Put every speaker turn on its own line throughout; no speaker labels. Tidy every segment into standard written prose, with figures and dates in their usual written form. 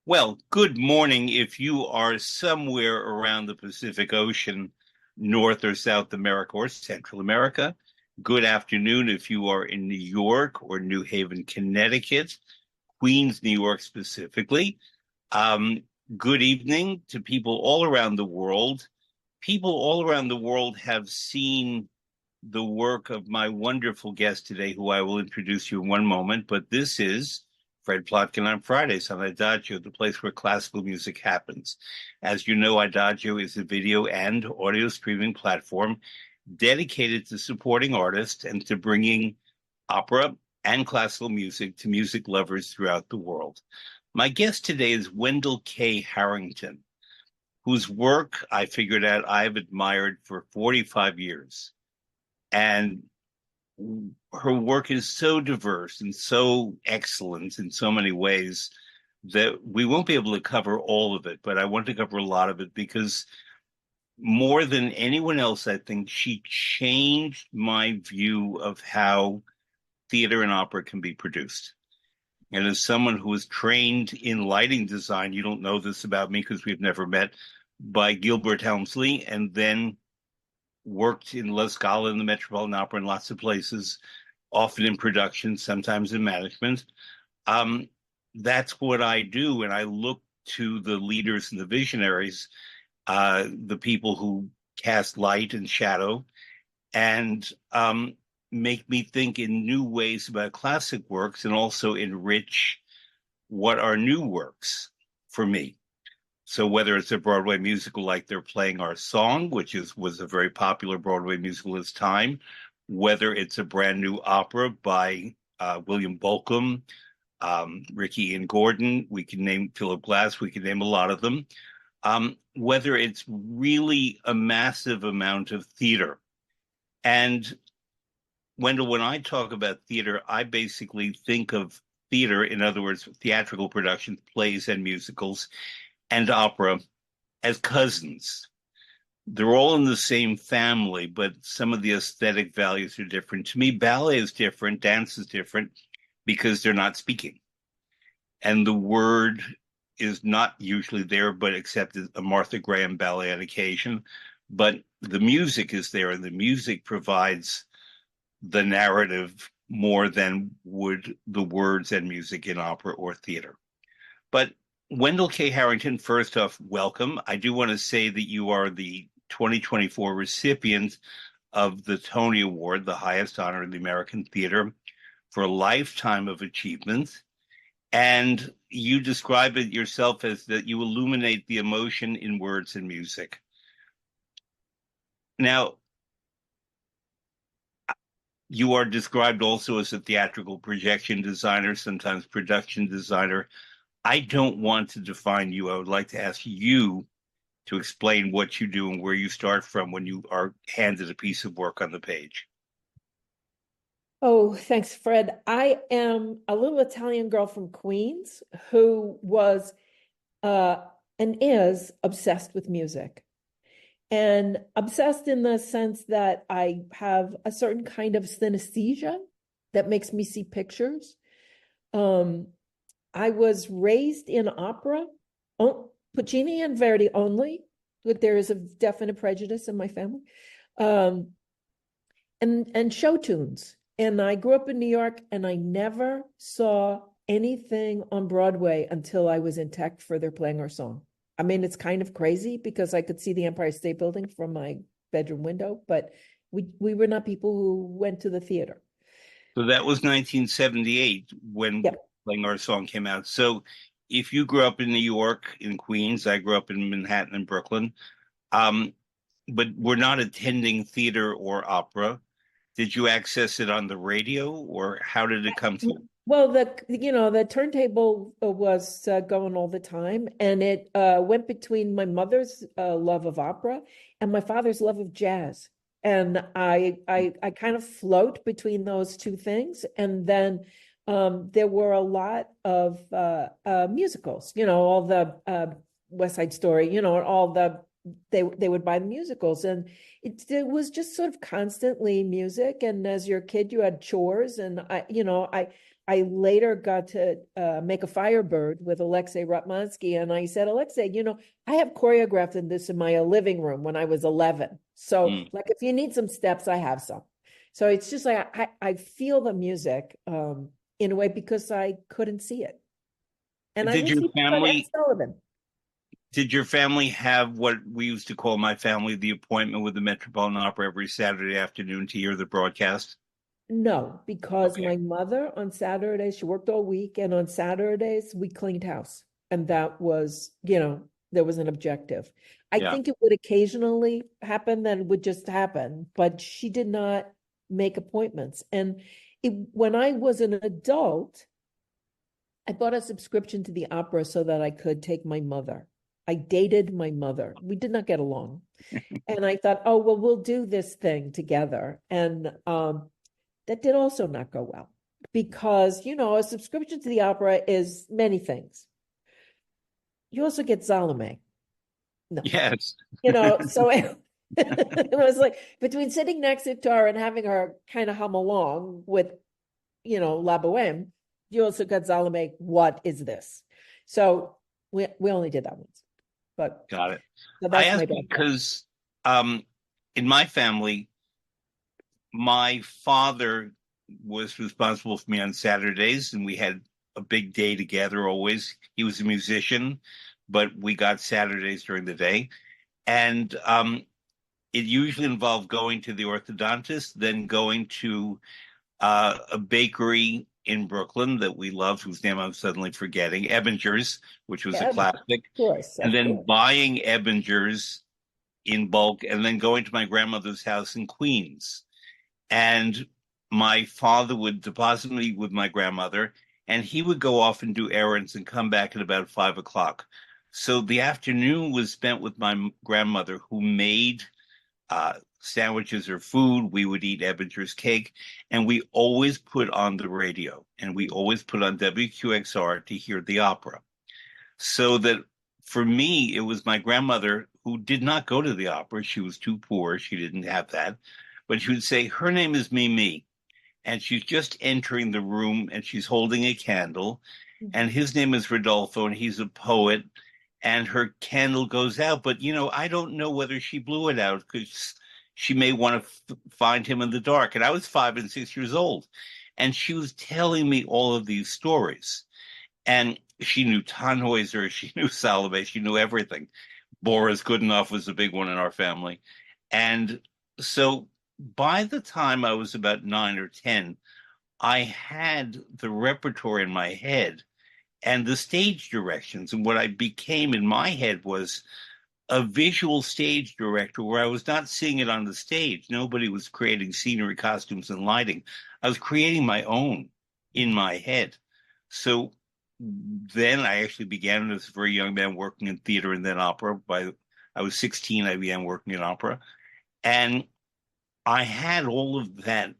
Well, good morning if you are somewhere around the Pacific Ocean, North or South America or Central America. Good afternoon if you are in New York or New Haven, Connecticut, Queens, New York specifically. Um, Good evening to people all around the world. People all around the world have seen the work of my wonderful guest today, who I will introduce you in one moment. But this is Fred Plotkin on Fridays on Adagio, the place where classical music happens. As you know, Adagio is a video and audio streaming platform dedicated to supporting artists and to bringing opera and classical music to music lovers throughout the world. My guest today is Wendall K. Harrington, whose work I figured out I've admired for 45 years. And her work is so diverse and so excellent in so many ways that we won't be able to cover all of it, but I want to cover a lot of it because more than anyone else, I think she changed my view of how theater and opera can be produced. And as someone who was trained in lighting design, you don't know this about me because we've never met, by Gilbert Helmsley, and then worked in La Scala and the Metropolitan Opera in lots of places, often in production, sometimes in management. Um, that's what I do. And I look to the leaders and the visionaries, the people who cast light and shadow, and make me think in new ways about classic works and also enrich what are new works for me. So whether it's a Broadway musical like They're Playing Our Song, which was a very popular Broadway musical at its time, whether it's a brand new opera by William Bolcom, Ricky Ian Gordon, we can name Philip Glass, we can name a lot of them. Whether it's really a massive amount of theater. And Wendell, when I talk about theater, I basically think of theater, in other words, theatrical productions, plays and musicals, and opera as cousins. They're all in the same family, but some of the aesthetic values are different. To me, ballet is different, dance is different because they're not speaking. And the word is not usually there, but except a Martha Graham ballet on occasion. But the music is there, and the music provides the narrative more than would the words and music in opera or theater. But Wendall K. Harrington, first off, welcome. I do want to say that you are the 2024 recipient of the Tony Award, the highest honor in the American theater, for a lifetime of achievement. And you describe it yourself as that you illuminate the emotion in words and music. Now, you are described also as a theatrical projection designer, sometimes production designer. I don't want to define you. I would like to ask you to explain what you do and where you start from when you are handed a piece of work on the page.
Oh, thanks, Fred. I am a little Italian girl from Queens who was and is obsessed with music. And obsessed in the sense that I have a certain kind of synesthesia that makes me see pictures. Um, I was raised in opera, Puccini and Verdi only, but there is a definite prejudice in my family, um, and show tunes. And I grew up in New York, and I never saw anything on Broadway until I was in tech for They're Playing Our Song. I mean, it's kind of crazy because I could see the Empire State Building from my bedroom window, but we were not people who went to the theater.
So that was 1978 when
Yep.
Playing Our Song came out. So if you grew up in New York, in Queens, I grew up in Manhattan and Brooklyn, um, but we're not attending theater or opera. Did you access it on the radio, or how did it come to you?
Well, the turntable was going all the time, and it went between my mother's love of opera and my father's love of jazz, and I kind of float between those two things. And then there were a lot of musicals, all the West Side Story, all they would buy the musicals, and it was just sort of constantly music. And as your kid, you had chores, and I later got to make a Firebird with Alexei Ratmansky. And I said, Alexei, I have choreographed this in my living room when I was 11. So like, if you need some steps, I have some. So it's just like, I feel the music in a way because I couldn't see it. And I
Did
would
your
see Ed
family
Sullivan.
did your family have what we used to call, my family, the appointment with the Metropolitan Opera every Saturday afternoon to hear the broadcast?
No, because
Okay.
my mother on Saturdays, she worked all week, and on Saturdays we cleaned house. And that was, there was an objective. I
Yeah.
think it would occasionally happen, that it would just happen, but she did not make appointments. And when I was an adult, I bought a subscription to the opera so that I could take my mother. I dated my mother. We did not get along. And I thought, oh, well, we'll do this thing together. And that did also not go well because, a subscription to the opera is many things. You also get Salome. No,
Yes.
so it was like between sitting next to her and having her kind of hum along with, La Boheme, you also got Salome. What is this? So we only did that once, but
Got it.
so
I
that's my
asked
background.
because in my family, my father was responsible for me on Saturdays, and we had a big day together always. He was a musician, but we got Saturdays during the day. And it usually involved going to the orthodontist, then going to a bakery in Brooklyn that we loved, whose name I'm suddenly forgetting, Ebinger's, which was a
Yeah, of
classic,
course,
and
of
then
course.
buying Ebinger's in bulk, and then going to my grandmother's house in Queens. And my father would deposit me with my grandmother, and he would go off and do errands and come back at about 5 o'clock. So the afternoon was spent with my grandmother, who made sandwiches or food. We would eat Ebinger's cake, and we always put on the radio, and we always put on WQXR to hear the opera. So that for me, it was my grandmother who did not go to the opera. She was too poor. She didn't have that. But she would say, her name is Mimi, and she's just entering the room, and she's holding a candle, and his name is Rodolfo, and he's a poet, and her candle goes out. But, I don't know whether she blew it out because she may want to find him in the dark. And I was 5 and 6 years old, and she was telling me all of these stories. And she knew Tannhäuser, she knew Salome, she knew everything. Boris Godunov was a big one in our family. And so by the time I was about 9 or 10, I had the repertoire in my head and the stage directions. And what I became in my head was a visual stage director where I was not seeing it on the stage. Nobody was creating scenery, costumes, and lighting. I was creating my own in my head. So then I actually began as a very young man working in theater and then opera. By I was 16, I began working in opera. And I had all of that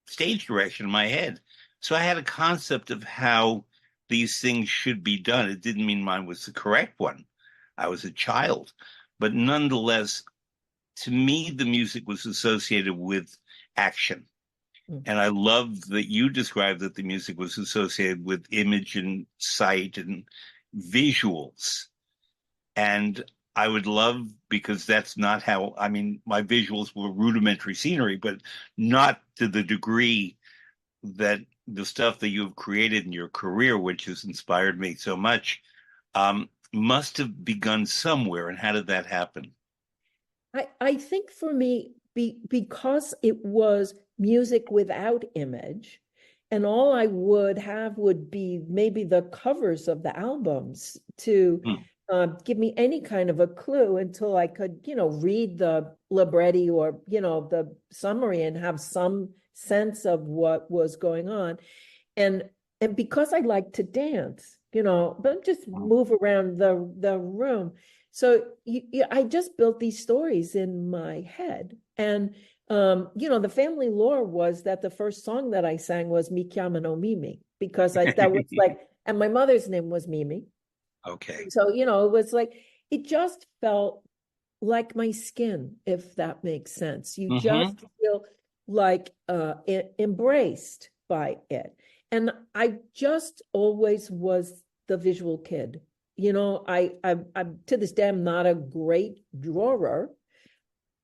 stage direction in my head. So I had a concept of how these things should be done. It didn't mean mine was the correct one. I was a child. But nonetheless, to me, the music was associated with action. And I love that you described that the music was associated with image and sight and visuals. And I would love, because that's not how, I mean, my visuals were rudimentary scenery, but not to the degree that the stuff that you've created in your career, which has inspired me so much, must have begun somewhere. And how did that happen?
I think for me, because it was music without image, and all I would have would be maybe the covers of the albums to
Hmm.
give me any kind of a clue until I could, read the libretti or, the summary and have some sense of what was going on. And because I like to dance, but just move around the room. So I just built these stories in my head. And, the family lore was that the first song that I sang was Mi Chiamano Mimi, because that was like, and my mother's name was Mimi.
Okay.
So, it was like, it just felt like my skin, if that makes sense. You
Mm-hmm.
just feel like embraced by it. And I just always was the visual kid. You know, I'm to this day, I'm not a great drawer,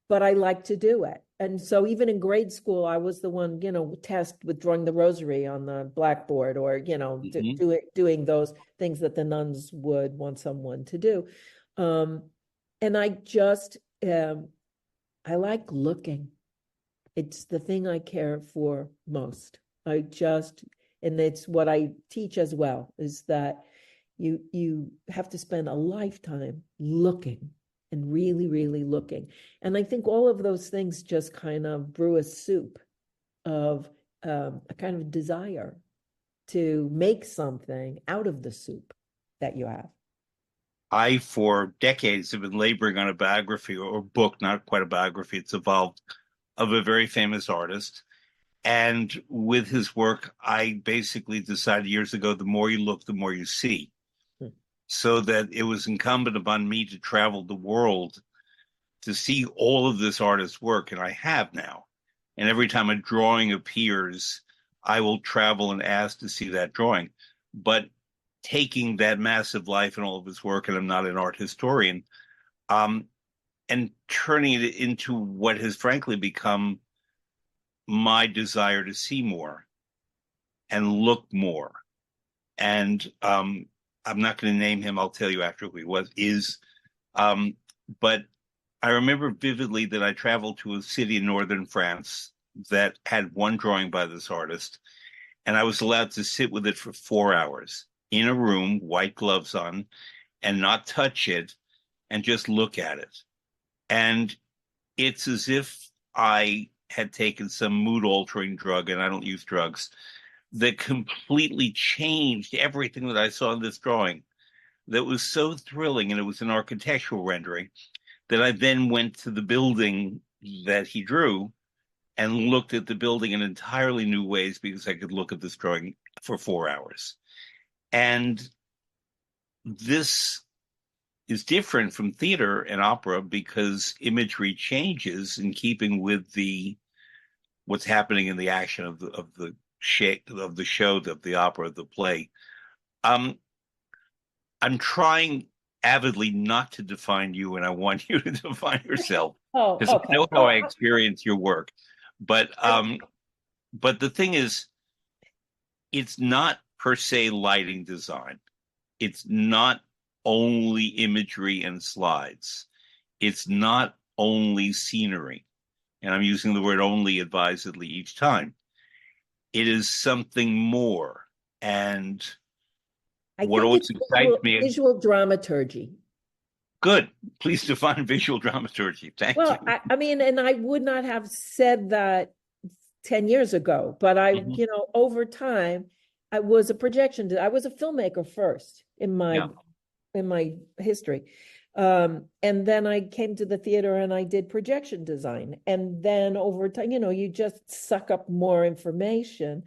but I like to do it. And so even in grade school, I was the one, tasked with drawing the rosary on the blackboard, or,
Mhm.
doing those things that the nuns would want someone to do. Um, and I like looking. It's the thing I care for most. And it's what I teach as well, is that you have to spend a lifetime looking and really, really looking. And I think all of those things just kind of brew a soup of a kind of desire to make something out of the soup that you have.
I, for decades, have been laboring on a biography or book, not quite a biography, it's evolved, of a very famous artist. And with his work, I basically decided years ago, the more you look, the more you see.
Hmm.
So that it was incumbent upon me to travel the world to see all of this artist's work, and I have now. And every time a drawing appears, I will travel and ask to see that drawing. But taking that massive life and all of his work, and I'm not an art historian, um, and turning it into what has frankly become my desire to see more and look more. And I'm not going to name him. I'll tell you after who he is. Um, but I remember vividly that I traveled to a city in northern France that had one drawing by this artist, and I was allowed to sit with it for 4 hours in a room, white gloves on, and not touch it and just look at it. And it's as if I had taken some mood altering drug, and I don't use drugs, that completely changed everything that I saw in this drawing. That was so thrilling, and it was an architectural rendering, that I then went to the building that he drew and looked at the building in entirely new ways because I could look at this drawing for 4 hours. And this is different from theater and opera because imagery changes in keeping with the what's happening in the action of the shape of the show, of the opera, of the play. Um, I'm trying avidly not to define you, and I want you to define yourself
Oh,
because I
okay.
know how I experience your work. But
I-
but the thing is, it's not per se lighting design. It's not only imagery and slides. It's not only scenery. And I'm using the word only advisedly each time. It is something more. And
I
what
think
always
it's
excites me,
visual dramaturgy.
good, please define visual dramaturgy. Thank
Well,
you.
I mean, and I would not have said that 10 years ago, but
Mhm.
over time, I was a filmmaker first
Yeah.
in my history. And then I came to the theater and I did projection design. And then over time, you just suck up more information.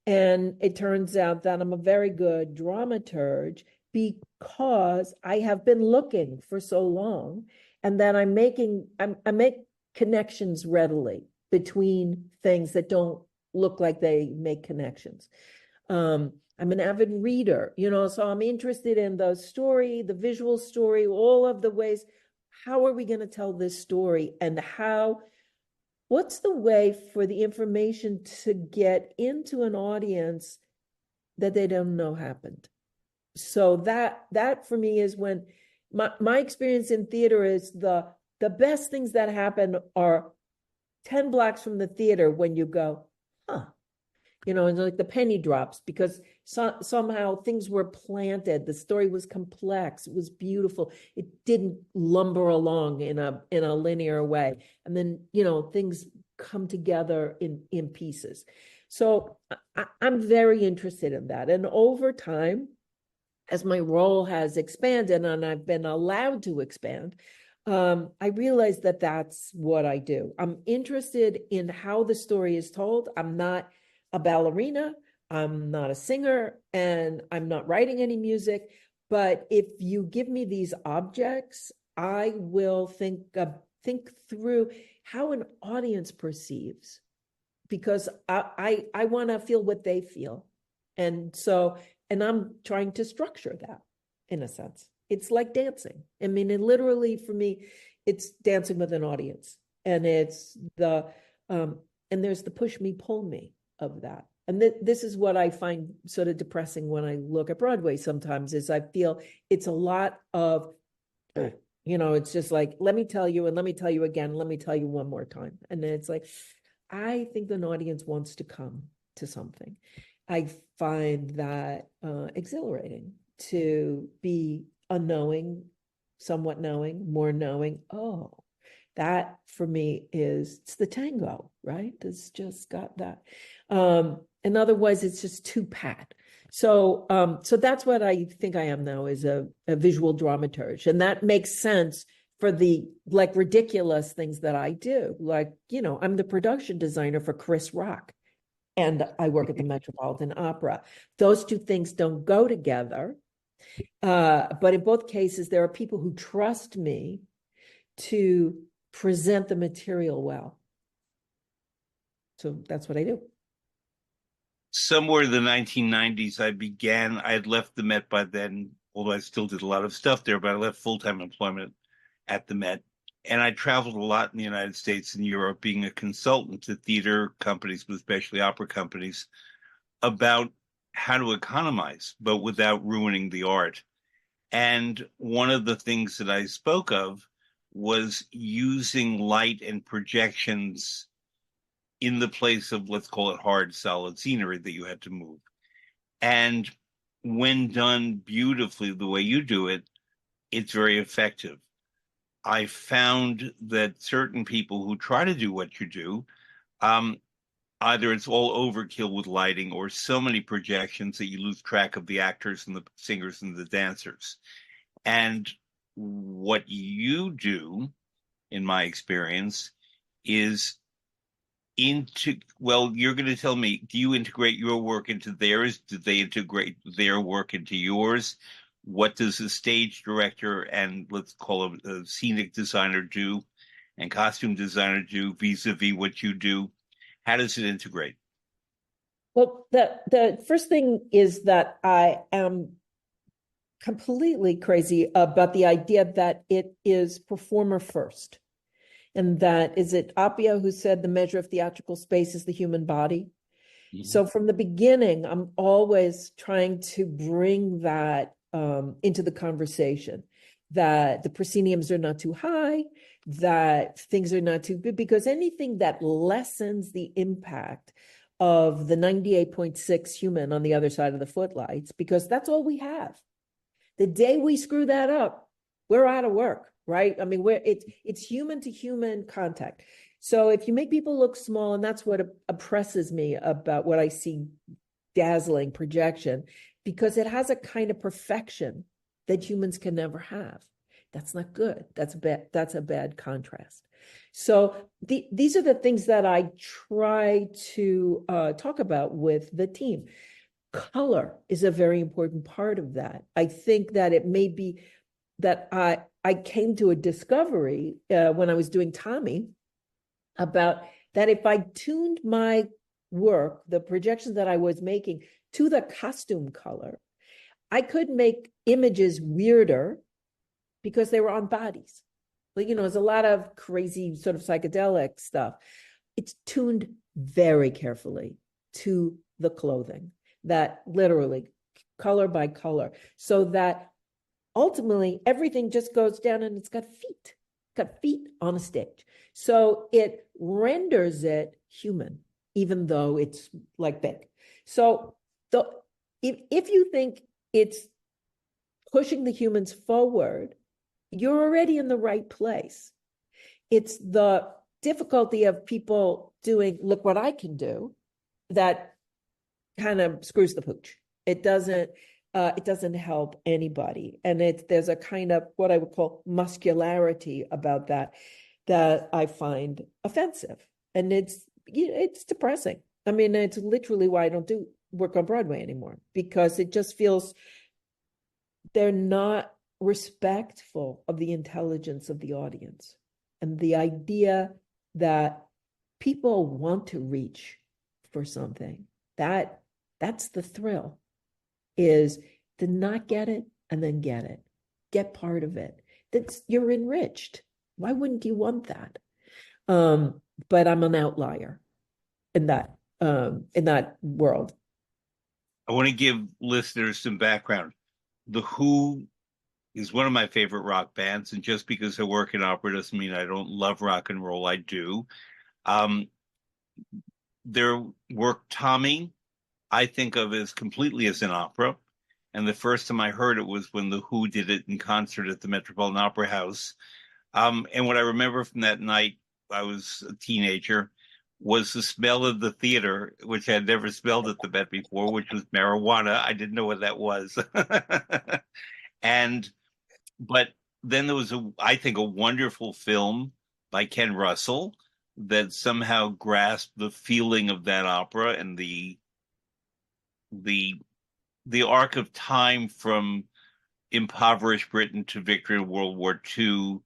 And it turns out that I'm a very good dramaturge because I have been looking for so long, and that I make connections readily between things that don't look like they make connections. I'm an avid reader, so I'm interested in the story, the visual story, all of the ways. How are we going to tell this story, and what's the way for the information to get into an audience that they don't know happened? So that for me is when my experience in theater is the best things that happen are 10 blocks from the theater, when you go, huh, and like the penny drops, because somehow things were planted. The story was complex. It was beautiful. It didn't lumber along in a linear way. And then, things come together in pieces. So I'm very interested in that. And over time, as my role has expanded and I've been allowed to expand, I realized that that's what I do. I'm interested in how the story is told. I'm not a ballerina, I'm not a singer, and I'm not writing any music. But if you give me these objects, I will think through how an audience perceives, because I want to feel what they feel. And so, and I'm trying to structure that in a sense. It's like dancing. I mean, it literally for me, it's dancing with an audience. And it's the, and there's the push me, pull me of that. And this is what I find sort of depressing when I look at Broadway sometimes, is I feel it's a lot of, it's just like, let me tell you, and let me tell you again, let me tell you one more time. And then it's like, I think an audience wants to come to something. I find that exhilarating to be unknowing, somewhat knowing, more knowing. Oh, that for me it's the tango, right? It's just got that. And otherwise it's just too pat. So that's what I think I am now, is a visual dramaturge. And that makes sense for the like ridiculous things that I do. Like, I'm the production designer for Chris Rock, and I work at the Metropolitan Opera. Those two things don't go together. But in both cases, there are people who trust me to present the material well. So that's what I do.
Somewhere in the 1990s, I had left the Met by then, although I still did a lot of stuff there, but I left full-time employment at the Met. And I traveled a lot in the United States and Europe, being a consultant to theater companies, but especially opera companies, about how to economize, but without ruining the art. And one of the things that I spoke of was using light and projections in the place of, let's call it, hard, solid scenery that you had to move. And when done beautifully the way you do it, it's very effective. I found that certain people who try to do what you do, either it's all overkill with lighting or so many projections that you lose track of the actors and the singers and the dancers. And what you do, in my experience, is you're going to tell me, do you integrate your work into theirs? Do they integrate their work into yours? What does a stage director and, let's call it, a scenic designer do, and costume designer do vis-a-vis what you do? How does it integrate?
Well, the first thing is that I am completely crazy about the idea that it is performer first. And that, is it Appia who said the measure of theatrical space is the human body? Mm-hmm. So from the beginning, I'm always trying to bring that into the conversation, that the prosceniums are not too high, that things are not too good, because anything that lessens the impact of the 98.6 human on the other side of the footlights, because that's all we have. The day we screw that up, we're out of work, right? I mean, it's human to human contact. So if you make people look small, and that's what oppresses me about what I see, dazzling projection, because it has a kind of perfection that humans can never have. That's not good. That's a bad contrast. So these are the things that I try to talk about with the team. Color is a very important part of that. I think that it may be that I came to a discovery when I was doing Tommy about that if I tuned my work, the projections that I was making, to the costume color, I could make images weirder because they were on bodies. Like, there's a lot of crazy sort of psychedelic stuff. It's tuned very carefully to the clothing, that literally color by color, so that ultimately everything just goes down and it's got feet on a stage. So it renders it human, even though it's like big. So if you think it's pushing the humans forward, you're already in the right place. It's the difficulty of people doing, look what I can do, that kind of screws the pooch. It doesn't help anybody. And there's a kind of what I would call muscularity about that I find offensive. And it's depressing. I mean, it's literally why I don't do work on Broadway anymore, because it just feels they're not respectful of the intelligence of the audience and the idea that people want to reach for something. That That's the thrill, is to not get it and then get it. Get part of it. That's, you're enriched. Why wouldn't you want that? But I'm an outlier in that world.
I want to give listeners some background. The Who is one of my favorite rock bands, and just because I work in opera doesn't mean I don't love rock and roll. I do. Um, their work, Tommy, I think of as completely as an opera. And the first time I heard it was when the Who did it in concert at the Metropolitan Opera House. And what I remember from that night, I was a teenager, was the smell of the theater, which I had never smelled at the Met before, which was marijuana. I didn't know what that was. And but then there was I think, a wonderful film by Ken Russell that somehow grasped the feeling of that opera and the the arc of time from impoverished Britain to victory in World War II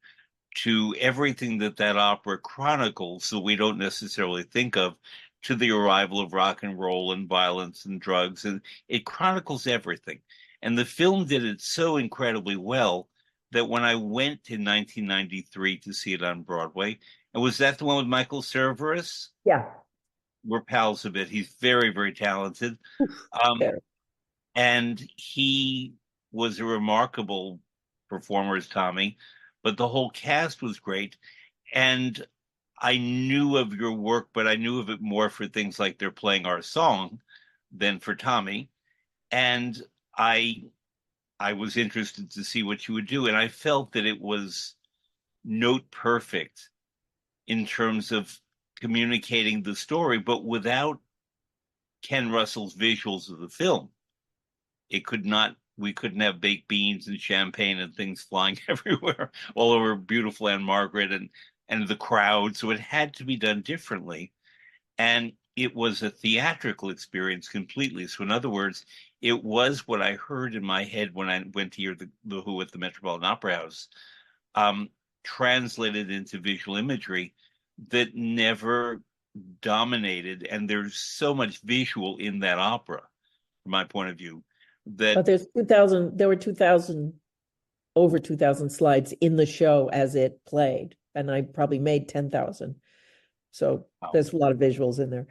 to everything that that opera chronicles that we don't necessarily think of, to the arrival of rock and roll and violence and drugs. And it chronicles everything. And the film did it so incredibly well that when I went in 1993 to see it on Broadway, and was that the one with Michael Cerveris?
Yeah.
We're pals a bit. He's very, very talented. Um,
There.
and he was a remarkable performer as Tommy, but the whole cast was great. And I knew of your work, but I knew of it more for things like They're Playing Our Song than for Tommy. And I I was interested to see what you would do. And I felt that it was note perfect in terms of communicating the story, but without Ken Russell's visuals of the film. It could not, we couldn't have baked beans and champagne and things flying everywhere all over beautiful Anne Margaret and the crowd. So it had to be done differently. And it was a theatrical experience completely. So in other words, it was what I heard in my head when I went to hear the Who at the Metropolitan Opera House, um, translated into visual imagery that never dominated. And there's so much visual in that opera, from my point of view, that
But there's 2000, there were 2000, over 2000 slides in the show as it played. And I probably made 10,000. So there's a lot of visuals in there.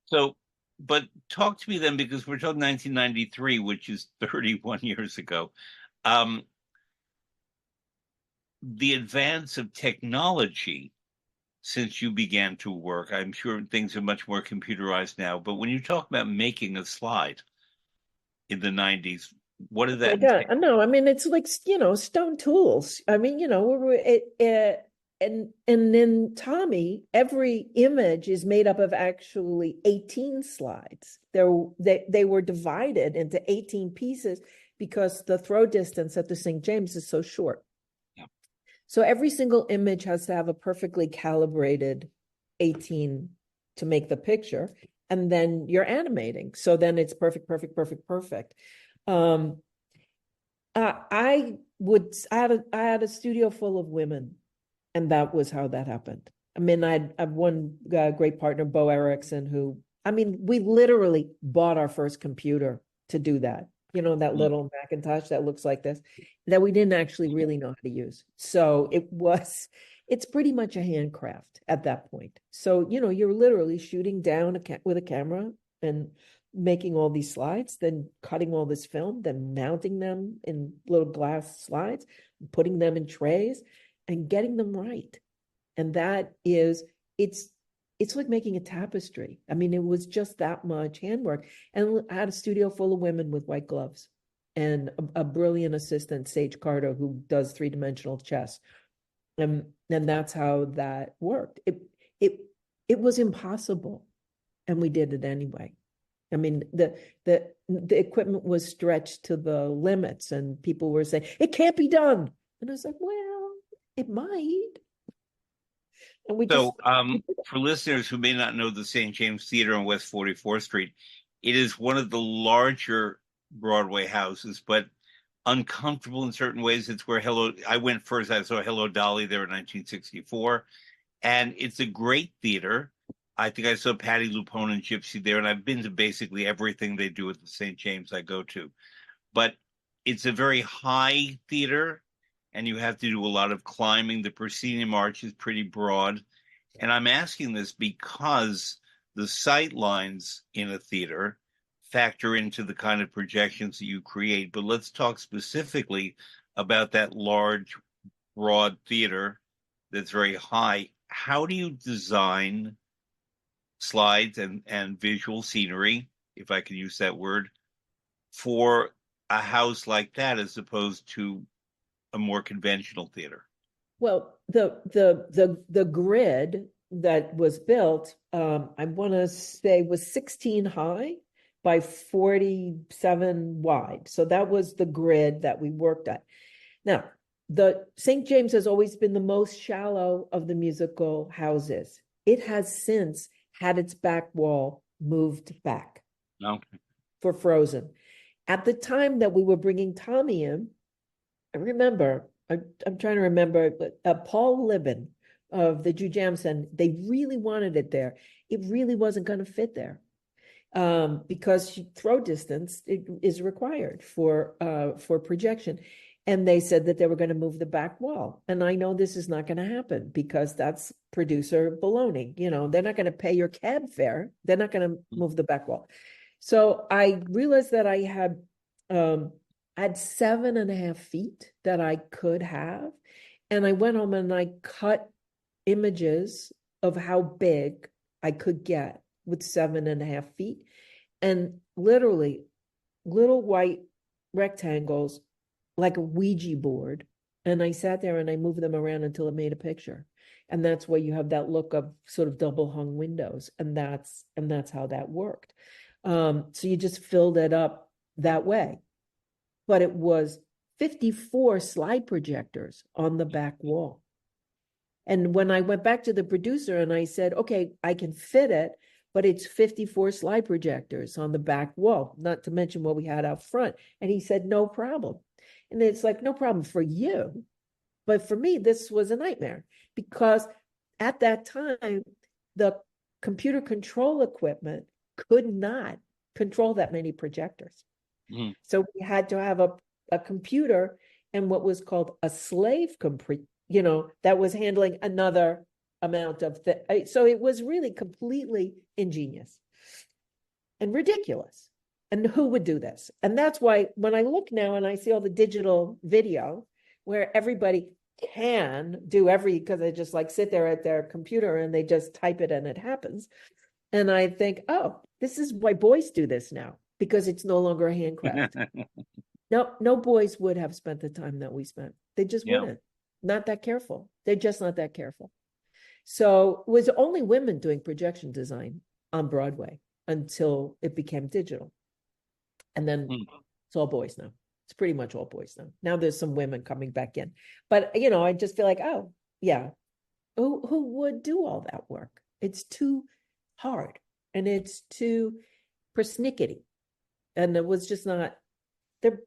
so, but talk to me then, because we're talking 1993, which is 31 years ago. Um, the advance of technology since you began to work, I'm sure things are much more computerized now, but when you talk about making a slide in the 90s, what did
My
that
God,
entail?
no, I mean it's like, stone tools. I mean, and in Tommy, every image is made up of actually 18 slides. They were divided into 18 pieces because the throw distance at the St. James is so short.
Yeah.
So every single image has to have a perfectly calibrated 18 to make the picture, and then you're animating. So then it's perfect, perfect, perfect, perfect. I had a studio full of women, and that was how that happened. I mean, I've one great partner, Bo Erickson, who, I mean, we literally bought our first computer to do that. That little Macintosh that looks like this, that we didn't actually really know how to use. So it's pretty much a handcraft at that point. So, you're literally shooting down with a camera and making all these slides, then cutting all this film, then mounting them in little glass slides, putting them in trays and getting them right. And that is, it's like making a tapestry. I mean, it was just that much handwork. And I had a studio full of women with white gloves and a brilliant assistant, Sage Carter, who does three-dimensional chess. And that's how that worked. It was impossible, and we did it anyway. I mean, the equipment was stretched to the limits, and people were saying, it can't be done. And I was like, well, it might. And we just,
So, for listeners who may not know the St. James Theater on West 44th Street, it is one of the larger Broadway houses, but uncomfortable in certain ways. It's where I went first. I saw Hello Dolly there in 1964. And it's a great theater. I think I saw Patty Lupone and Gypsy there, and I've been to basically everything they do at the St. James I go to. But it's a very high theater, and you have to do a lot of climbing. The proscenium arch is pretty broad. And I'm asking this because the sight lines in a theater factor into the kind of projections that you create. But let's talk specifically about that large, broad theater that's very high. How do you design slides and visual scenery, if I can use that word, for a house like that as opposed to a more conventional theater?
Well, the grid that was built, I want to say was 16 high by 47 wide. So that was the grid that we worked at. Now, the St. James has always been the most shallow of the musical houses. It has since had its back wall moved back
No.
for Frozen. At the time that we were bringing Tommy in, I remember, I'm trying to remember, but Paul Libin of the Jew Jam Center, they really wanted it there. It really wasn't going to fit there because throw distance is required for projection. And they said that they were going to move the back wall. And I know this is not going to happen because that's producer baloney. You know, they're not going to pay your cab fare. They're not going to move the back wall. So I realized that I had 7.5 feet that I could have. And I went home and I cut images of how big I could get with 7.5 feet. And literally little white rectangles like a Ouija board. And I sat there and I moved them around until it made a picture. And that's why you have that look of sort of double hung windows. And that's how that worked. So you just filled it up that way. But it was 54 slide projectors on the back wall. And when I went back to the producer and I said, okay, I can fit it, but it's 54 slide projectors on the back wall, not to mention what we had out front. And he said, no problem. And it's like, no problem for you. But for me, this was a nightmare because at that time, the computer control equipment could not control that many projectors.
Mm.
So we had to have a computer and what was called a slave computer, that was handling another amount of so it was really completely ingenious and ridiculous. And who would do this? And that's why when I look now and I see all the digital video where everybody can do because they just like sit there at their computer and they just type it and it happens. And I think, oh, this is why boys do this now, because it's no longer a handcraft. No boys would have spent the time that we spent. They just wouldn't. Not that careful. They're just not that careful. So it was only women doing projection design on Broadway until it became digital. And then it's all boys now. It's pretty much all boys now. Now there's some women coming back in. But, I just feel like, oh, yeah, who would do all that work? It's too hard and it's too persnickety. And it was just not, they're,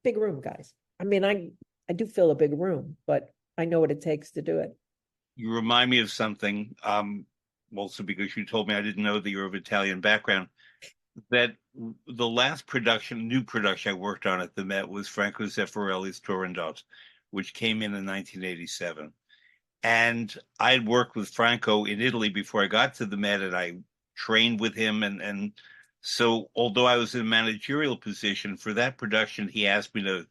big room guys. I mean, I do fill a big room, but I know what it takes to do it.
You remind me of something, also because you told me I didn't know that you're of Italian background, that the last new production I worked on at the Met was Franco Zeffirelli's Turandot, which came in 1987. And I had worked with Franco in Italy before I got to the Met, and I trained with him. And so although I was in a managerial position for that production, he asked me to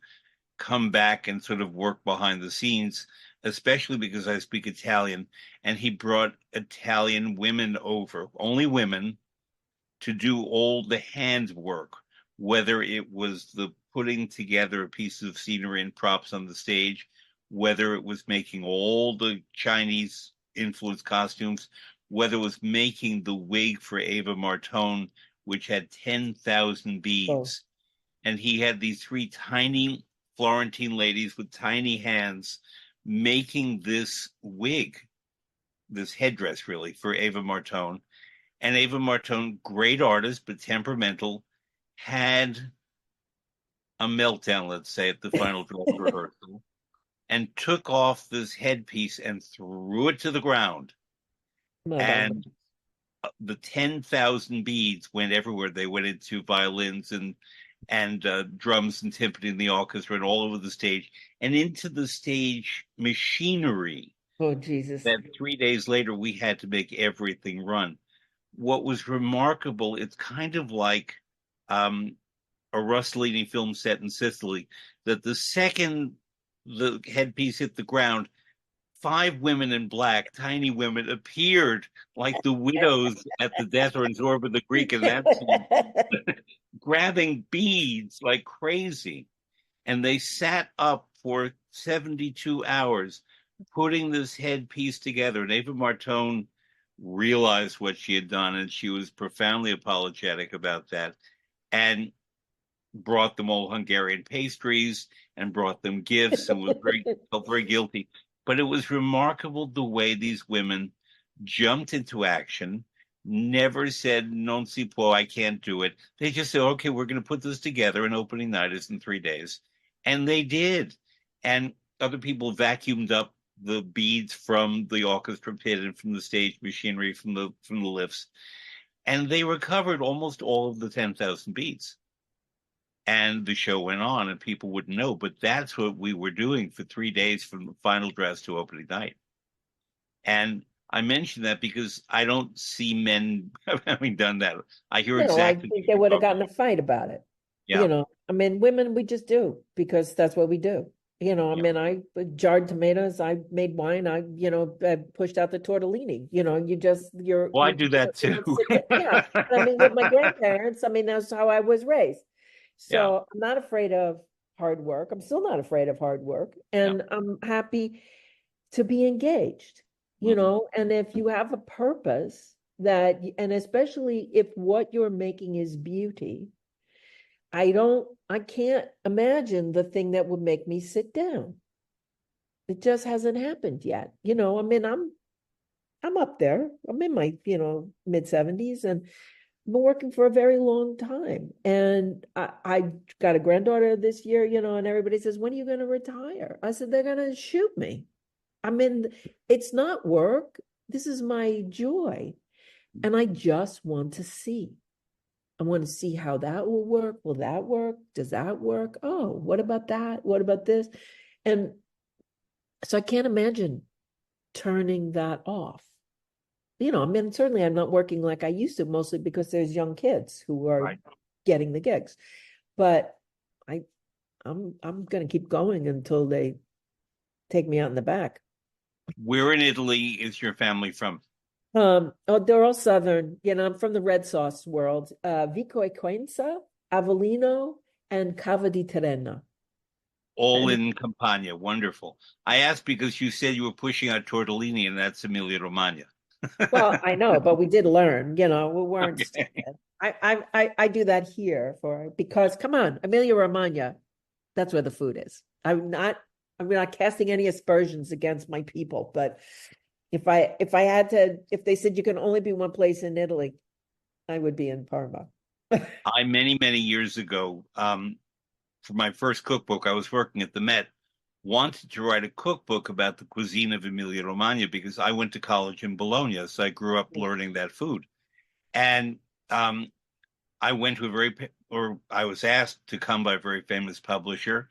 come back and sort of work behind the scenes, especially because I speak Italian. And he brought Italian women over, only women, to do all the hand work, whether it was the putting together a piece of scenery and props on the stage, whether it was making all the Chinese influenced costumes, whether it was making the wig for Ava Martone, which had 10,000 beads. And he had these three tiny Florentine ladies with tiny hands making this wig, this headdress really, for Ava Martone. And Ava Martone, great artist, but temperamental, had a meltdown, let's say, at the final dress rehearsal, and took off this headpiece and threw it to the ground.
Oh,
And the 10,000 beads went everywhere. They went into violins and drums and timpani in the orchestra and all over the stage and into the stage machinery
Oh, Jesus.
that 3 days later we had to make everything run. What was remarkable, it's kind of like um, a Rossellini film set in Sicily, that the second the headpiece hit the ground, five women in black, tiny women, appeared like the widows at the death or in Zorba the Greek in that scene, grabbing beads like crazy. And they sat up for 72 hours putting this headpiece together. And Eva Martone realized what she had done, and she was profoundly apologetic about that. And brought them all Hungarian pastries and brought them gifts and felt very guilty. But it was remarkable the way these women jumped into action, never said non si può, I can't do it. They just said, okay, we're going to put this together, and opening night is in 3 days. And they did. And other people vacuumed up the beads from the orchestra pit and from the stage machinery, from the lifts. And they recovered almost all of the 10,000 beads. And the show went on, and people wouldn't know. But that's what we were doing for 3 days from the final dress to opening night. And I mention that because I don't see men having done that. I hear
No, I
exactly
think
what
they
you're
would have
talking
gotten a
about.
fight about it.
Yeah,
I mean, women, we just do because that's what we do. I
yeah.
mean, I jarred tomatoes, I made wine, I pushed out the tortellini.
Well, I do that
You
too.
don't sit there. Yeah. And I mean, with my grandparents, I mean, that's how I was raised.
Yeah,
So I'm not afraid of hard work. I'm still not afraid of hard work.
yeah.
And I'm happy to be engaged,
Hmm.
and if you have a purpose and especially if what you're making is beauty, I can't imagine the thing that would make me sit down. It just hasn't happened yet. I mean, I'm up there. I'm in my, mid 70s and I've been working for a very long time. And I got a granddaughter this year, and everybody says, when are you going to retire? I said, they're going to shoot me. I mean, it's not work. This is my joy. And I just want to see. I want to see how that will work. Will that work? Does that work? Oh, what about that? What about this? And so I can't imagine turning that off. I mean, certainly I'm not working like I used to, mostly because there's young kids who are
Right.
getting the gigs. But I I'm gonna keep going until they take me out in the back.
Where in Italy is your family from?
Oh, they're all Southern. I'm from the red sauce world. Vico Equenza, Avellino, and Cava di Terena.
All
And
in Campania. Wonderful. I asked because you said you were pushing out tortellini, and that's Emilia Romagna.
well, I know, but we did learn, we weren't
Okay.
stupid. I do that here because come on, Emilia Romagna, that's where the food is. I'm not casting any aspersions against my people, but if they said you can only be one place in Italy, I would be in Parma.
I many, many years ago, for my first cookbook, I was working at the Met, wanted to write a cookbook about the cuisine of Emilia Romagna because I went to college in Bologna, so I grew up learning that food. And um, I went to or I was asked to come by a very famous publisher,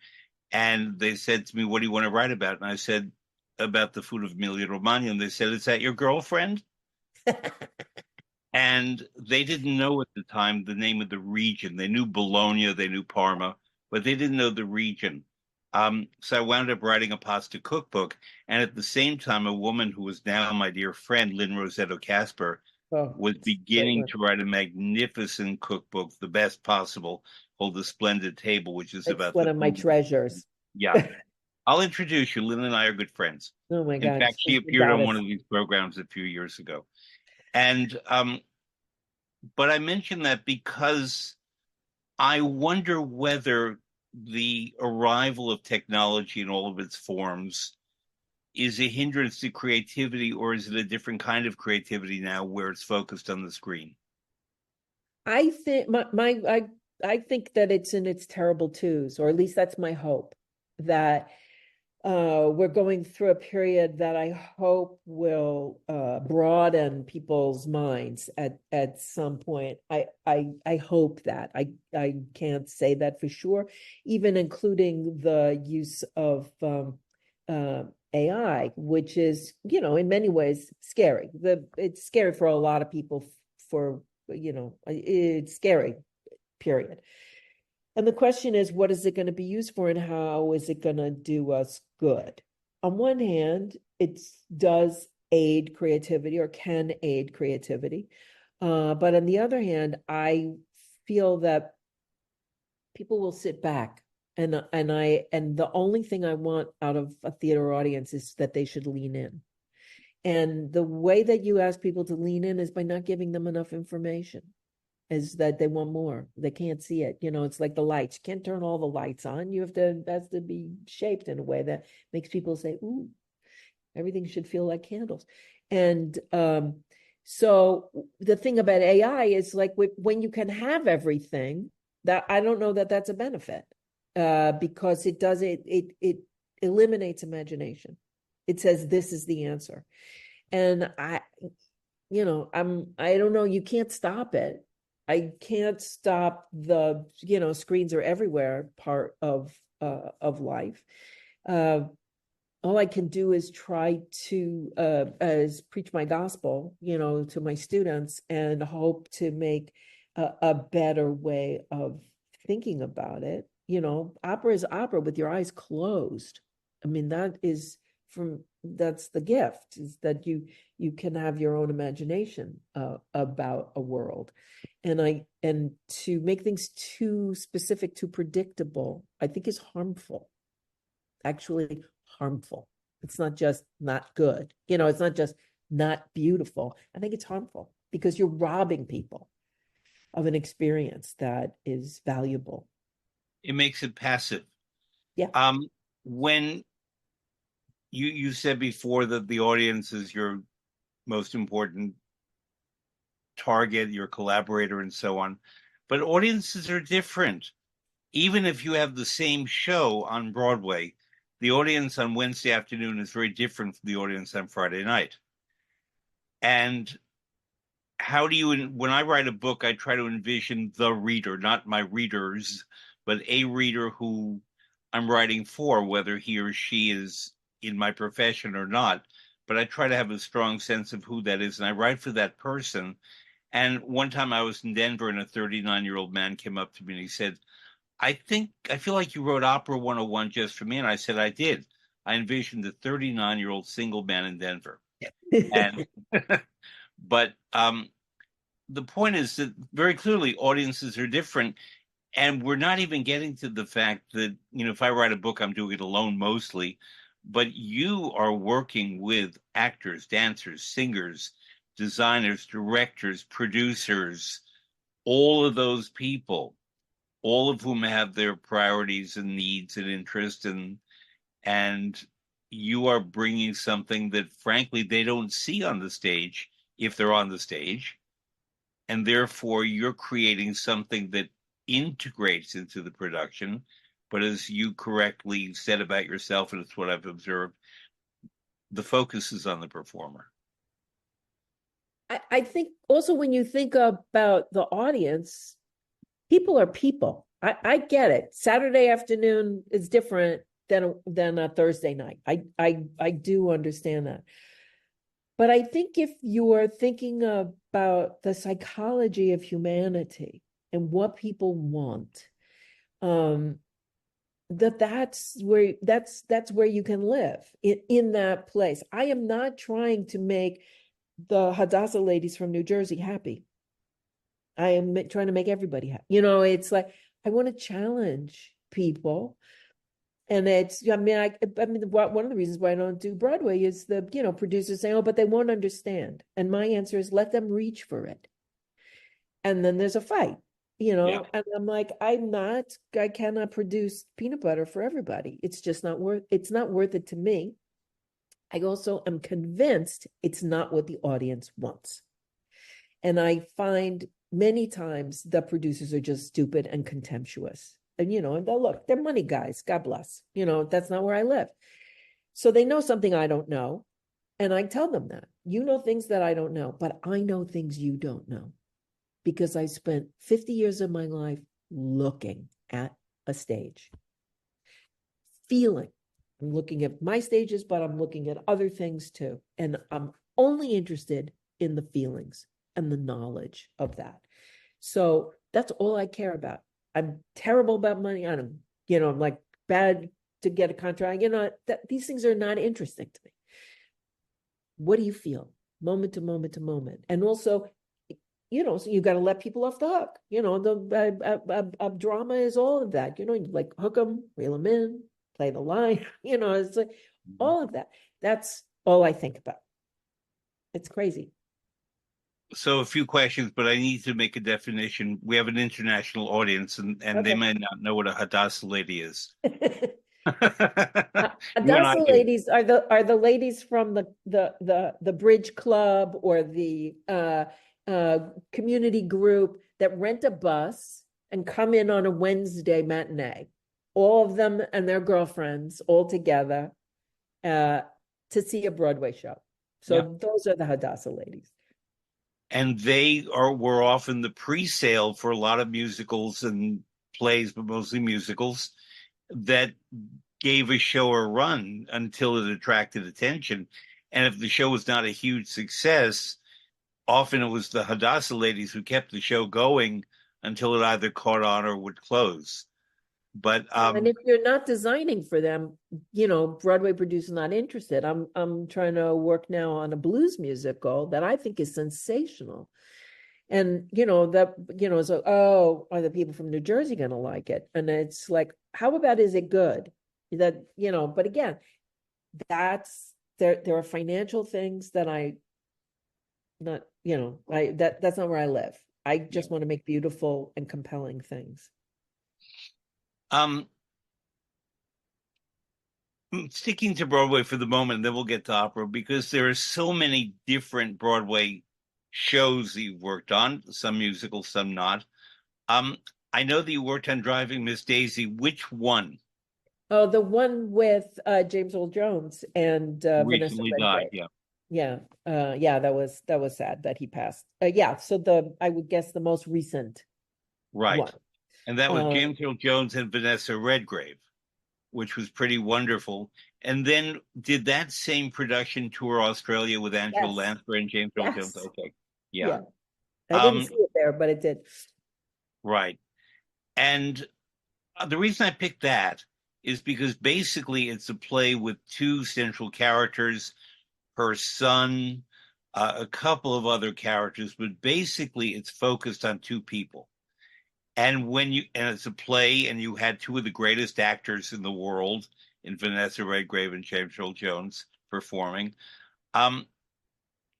and they said to me, "What do you want to write about?" And I said, "About the food of Emilia Romagna." And they said, "Is that your girlfriend?" And they didn't know at the time the name of the region. They knew Bologna, they knew Parma, but they didn't know the region. So I wound up writing a pasta cookbook. And at the same time, a woman who was now my dear friend, Lynn Rosetto Casper,
Oh,
was
it's a great
beginning
one.
to write a magnificent cookbook, the best possible, called The Splendid Table, which is
It's
about
one
the
of my
food.
treasures.
Yeah. I'll introduce you. Lynn and I are good friends.
Oh my
In
God,
fact, she
she's the
appeared on one
goddess.
of these programs a few years ago. And but I mention that because I wonder whether the arrival of technology in all of its forms is a hindrance to creativity, or is it a different kind of creativity now where it's focused on the screen?
I think I think that it's in its terrible twos, or at least that's my hope, that we're going through a period that I hope will broaden people's minds at some point. I hope that. I can't say that for sure, even including the use of AI, which is, in many ways scary. It's scary for a lot of people for, it's scary, period. And the question is, what is it going to be used for, and how is it going to do us good? On one hand, it does aid creativity or can aid creativity. But on the other hand, I feel that people will sit back, and the only thing I want out of a theater audience is that they should lean in. And the way that you ask people to lean in is by not giving them enough information. Is that they want more. They can't see it. It's like the lights. You can't turn all the lights on. It has to be shaped in a way that makes people say, ooh, everything should feel like candles. And so the thing about AI is like when you can have everything, that I don't know that that's a benefit, because it eliminates imagination. It says this is the answer. And I don't know, you can't stop it. I can't stop the, screens are everywhere part of life. All I can do is try to as preach my gospel, to my students, and hope to make a better way of thinking about it. Opera is opera with your eyes closed. I mean, that's the gift, is that you can have your own imagination about a world. And to make things too specific, too predictable, I think is harmful. Actually harmful. It's not just not good. It's not just not beautiful. I think it's harmful because you're robbing people of an experience that is valuable.
It makes it passive.
Yeah.
When you said before that the audience is your most important target, your collaborator, and so on, but audiences are different. Even if you have the same show on Broadway, the audience on Wednesday afternoon is very different from the audience on Friday night. And how do you, when I write a book, I try to envision the reader, not my readers, but a reader who I'm writing for, whether he or she is in my profession or not. But I try to have a strong sense of who that is, and I write for that person. And one time I was in Denver, and a 39-year-old man came up to me and he said, I feel like you wrote Opera 101 just for me. And I said, I did. I envisioned a 39-year-old single man in Denver. And but the point is that very clearly audiences are different. And we're not even getting to the fact that, if I write a book, I'm doing it alone mostly. But you are working with actors, dancers, singers, designers, directors, producers, all of those people, all of whom have their priorities and needs and interests, and you are bringing something that frankly they don't see on the stage if they're on the stage, and therefore you're creating something that integrates into the production. But as you correctly said about yourself, and it's what I've observed, the focus is on the performer.
I think also when you think about the audience, people are people. I get it. Saturday afternoon is different than a Thursday night. I do understand that. But I think if you are thinking about the psychology of humanity and what people want, that's where you can live in that place. I am not trying to make the Hadassah ladies from New Jersey happy. I am trying to make everybody happy. It's like I want to challenge people. And one of the reasons why I don't do Broadway is the, producers saying, oh, but they won't understand. And my answer is let them reach for it. And then there's a fight,
Yeah.
and I'm like, I cannot produce peanut butter for everybody. It's just not worth it to me. I also am convinced it's not what the audience wants. And I find many times the producers are just stupid and contemptuous. And, and they're money guys, God bless. That's not where I live. So they know something I don't know. And I tell them that you know things that I don't know, but I know things you don't know because I spent 50 years of my life looking at a stage, feeling. I'm looking at my stages, but I'm looking at other things too. And I'm only interested in the feelings and the knowledge of that. So that's all I care about. I'm terrible about money. I'm like bad to get a contract. These things are not interesting to me. What do you feel moment to moment to moment? And also, so you got to let people off the hook. Drama is all of that. Like hook them, reel them in, play the line. It's like all of that. That's all I think about. It's crazy.
So a few questions, but I need to make a definition. We have an international audience, and they
Okay.
may not know what a Hadassah lady is. You and I
Hadassah
do.
ladies are the ladies from the bridge club or the community group that rent a bus and come in on a Wednesday matinee, all of them and their girlfriends all together to see a Broadway show. So
Yeah.
those are the Hadassah ladies.
And they were often the pre-sale for a lot of musicals and plays, but mostly musicals that gave a show a run until it attracted attention. And if the show was not a huge success, often it was the Hadassah ladies who kept the show going until it either caught on or would close. But
And if you're not designing for them, Broadway producer's not interested. I'm trying to work now on a blues musical that I think is sensational. And so are the people from New Jersey going to like it? And it's like, how about is it good? But again, there are financial things that that's not where I live. I just want to make beautiful and compelling things.
um, sticking to Broadway for the moment, then we'll get to opera because there are so many different Broadway shows that you've worked on, some musical, some not. Um, I know that you worked on Driving Miss Daisy. Which one?
Oh, the one with James Earl Jones and Vanessa
Recently died,
Redgrave.
yeah.
Yeah. Yeah, that was sad that he passed. Yeah, so I would guess the most recent
Right.
one.
And that was
Uh,
James Earl Jones and Vanessa Redgrave, which was pretty wonderful. And then did that same production tour Australia with Angela
yes.
Lansbury and James Earl Jones?
Yes.
Okay. Yeah.
Yeah. I didn't
Um,
see it there, but it did.
right. And the reason I picked that is because basically it's a play with two central characters, her son, a couple of other characters, but basically it's focused on two people. And it's a play, and you had two of the greatest actors in the world in Vanessa Redgrave and James Earl Jones performing. Um,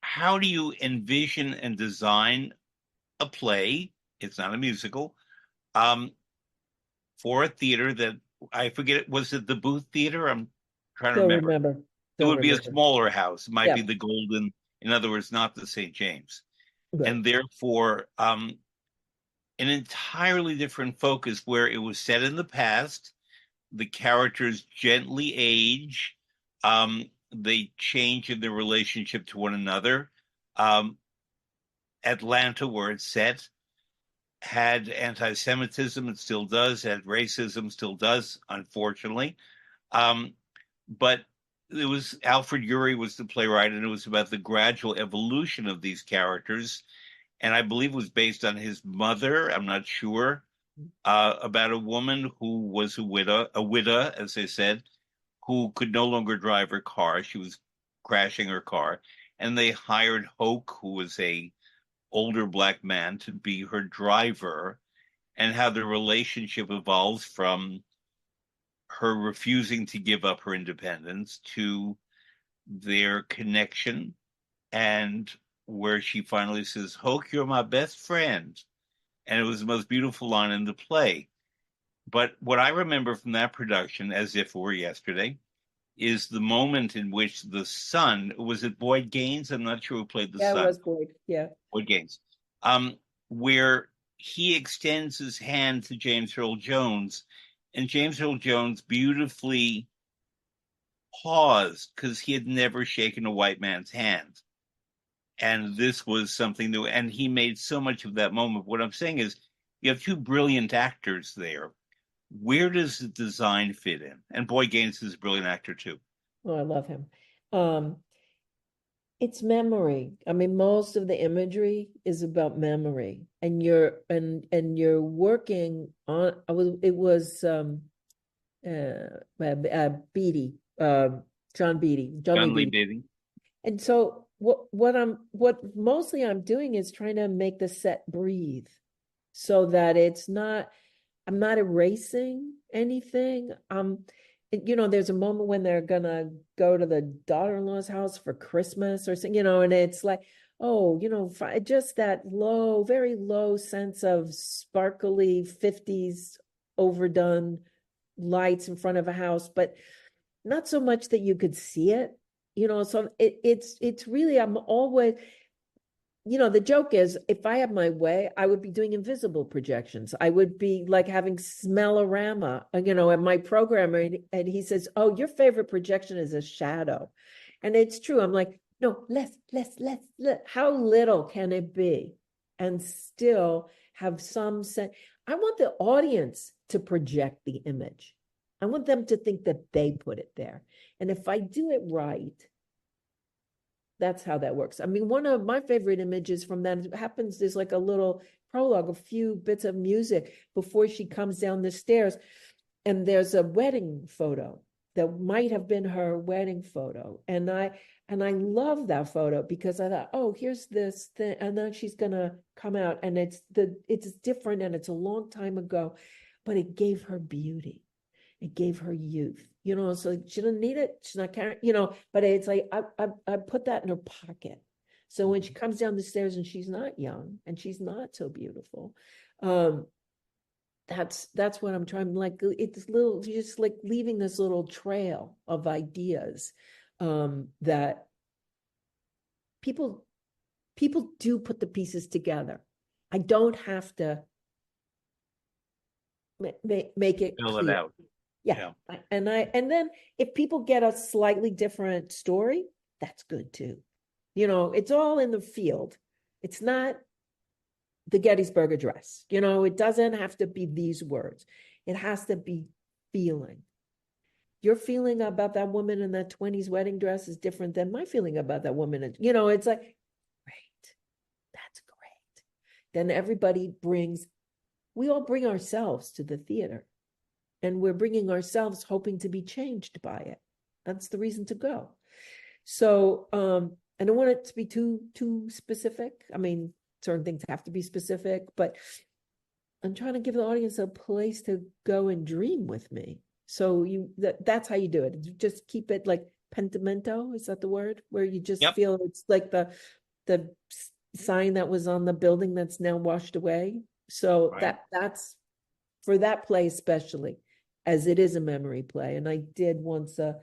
how do you envision and design a play? It's not a musical. Um, for a theater that I forget, was it the Booth Theater? I'm trying to
Don't
remember.
remember.
It
Don't
would be a
remember.
smaller house. It might
Yeah.
be the Golden, in other words, not the St. James.
Right.
And therefore, an entirely different focus where it was set in the past. The characters gently age. They change in their relationship to one another. Um, Atlanta, where it's set, had anti-Semitism, it still does, had racism, still does, unfortunately. Um, but it was Alfred Urey was the playwright, and it was about the gradual evolution of these characters. And I believe it was based on his mother. I'm not sure about a woman who was a widow, as they said, who could no longer drive her car. She was crashing her car, and they hired Hoke, who was a older black man, to be her driver, and how the relationship evolves from her refusing to give up her independence to their connection, and where she finally says, Hoke, you're my best friend. And it was the most beautiful line in the play. But what I remember from that production, as if it were yesterday, is the moment in which the son, was it Boyd Gaines? I'm not sure who played the
Yeah, it
son.
was Boyd. Yeah.
Boyd Gaines. Where he extends his hand to James Earl Jones, and James Earl Jones beautifully paused because he had never shaken a white man's hand. And this was something new. And he made so much of that moment. What I'm saying is, you have two brilliant actors there. Where does the design fit in? And Boy Gaines is a brilliant actor too.
Oh, I love him. Um, it's memory. I mean, most of the imagery is about memory, and you're working on. It was Beatty, John Beatty, John Lee
John Lee
Beatty.
Beatty.
And so what mostly I'm doing is trying to make the set breathe so that I'm not erasing anything. There's a moment when they're gonna go to the daughter-in-law's house for Christmas or something, and it's like, oh, just that low, very low sense of sparkly 50s overdone lights in front of a house, but not so much that you could see it. So it's really, I'm always, the joke is, if I had my way, I would be doing invisible projections. I would be like having smellorama, at my programmer, and he says, oh, your favorite projection is a shadow. And it's true. I'm like, no, less. How little can it be? And still have some sense. I want the audience to project the image. I want them to think that they put it there. And if I do it right, that's how that works. I mean, one of my favorite images from that happens, there's like a little prologue, a few bits of music before she comes down the stairs. And there's a wedding photo that might have been her wedding photo. And I love that photo because I thought, oh, here's this thing. And then she's gonna come out, and it's different, and it's a long time ago, but it gave her beauty. It gave her youth, so she didn't need it. She's not carrying, but it's like, I put that in her pocket. So when she comes down the stairs and she's not young and she's not so beautiful, that's what I'm trying, like, it's little, just like leaving this little trail of ideas, that people do put the pieces together. I don't have to make it
Fill it
clear.
out.
Yeah. And then if people get a slightly different story, that's good too. It's all in the field. It's not the Gettysburg Address. It doesn't have to be these words. It has to be feeling. Your feeling about that woman in that 20s wedding dress is different than my feeling about that woman. It's like, great. That's great. Then everybody we all bring ourselves to the theater. And we're bringing ourselves hoping to be changed by it. That's the reason to go. So I don't want it to be too specific. I mean, certain things have to be specific, but I'm trying to give the audience a place to go and dream with me. So that's how you do it. You just keep it like pentimento, is that the word? Where you just feel it's like the sign that was on the building that's now washed away. So that's for that play especially, as it is a memory play. And I did once a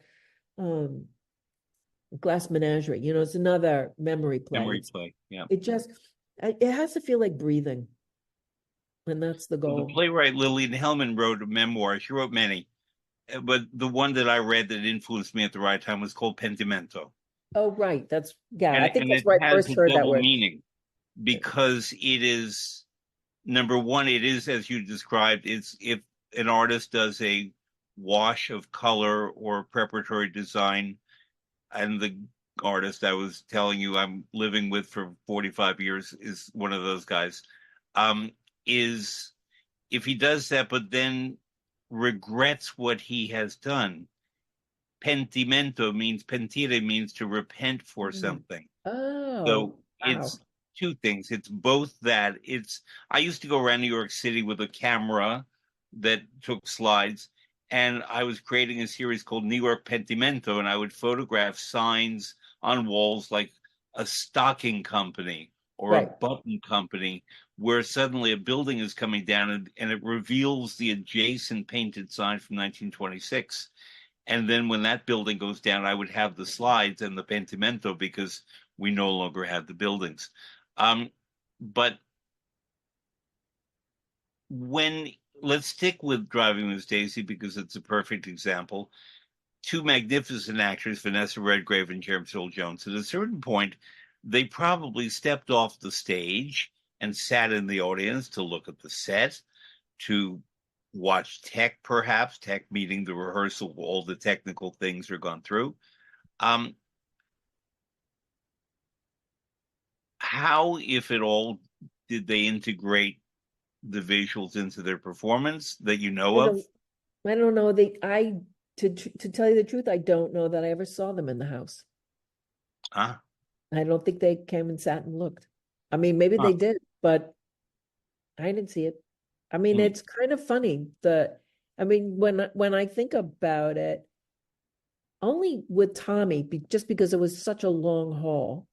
Glass Menagerie, it's another memory play. It has to feel like breathing. And that's the goal.
The playwright Lillian Hellman wrote a memoir. She wrote many, but the one that I read that influenced me at the right time was called Pentimento.
Oh, right. I think that's
it
where I
has
first heard that
double
word.
meaning, because it is, number one, it is, as you described, it's if an artist does a wash of color or preparatory design, and the artist I was telling you I'm living with for 45 years is one of those guys, is if he does that but then regrets what he has done. Pentimento means, pentire means to repent for something.
Oh,
So
wow.
it's two things. It's both that. I used to go around New York City with a camera that took slides, and I was creating a series called New York Pentimento, and I would photograph signs on walls like a stocking company or a button company, where suddenly a building is coming down and it reveals the adjacent painted sign from 1926. And then when that building goes down, I would have the slides and the pentimento because we no longer had the buildings. But let's stick with Driving Miss Daisy because it's a perfect example. two magnificent actors, Vanessa Redgrave and James Earl Jones. At a certain point, they probably stepped off the stage and sat in the audience to look at the set, to watch tech, perhaps, tech meaning the rehearsal, all the technical things are gone through. Um, how, if at all, did they integrate the visuals into their performance that you know
I
of?
don't know. To tell you the truth, I don't know that I ever saw them in the house.
Huh?
I don't think they came and sat and looked. I mean, maybe
Huh.
they did, but I didn't see it. I mean,
Hmm.
it's kind of funny I mean, when I think about it, only with Tommy, just because it was such a long haul,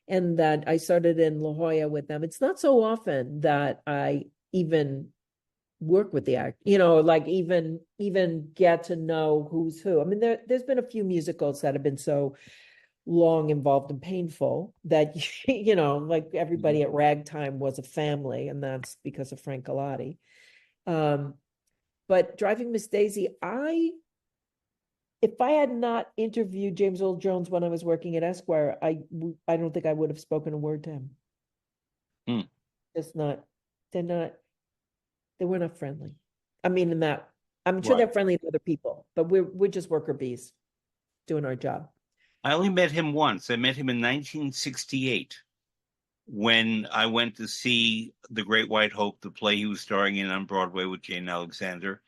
and that I started in La Jolla with them. It's not so often that I even work with the act, like even get to know who's who. I mean, there's been a few musicals that have been so long involved and painful that like everybody at Ragtime was a family, and that's because of Frank Galati. Um, but Driving Miss Daisy, if I had not interviewed James Earl Jones when I was working at Esquire, I don't think I would have spoken a word to him.
Hmm.
It's not, they're not, they were not friendly. I mean, in that, I'm sure
Right.
they're friendly to other people, but we're just worker bees doing our job.
I only met him once. I met him in 1968 when I went to see The Great White Hope, the play he was starring in on Broadway with Jane Alexander.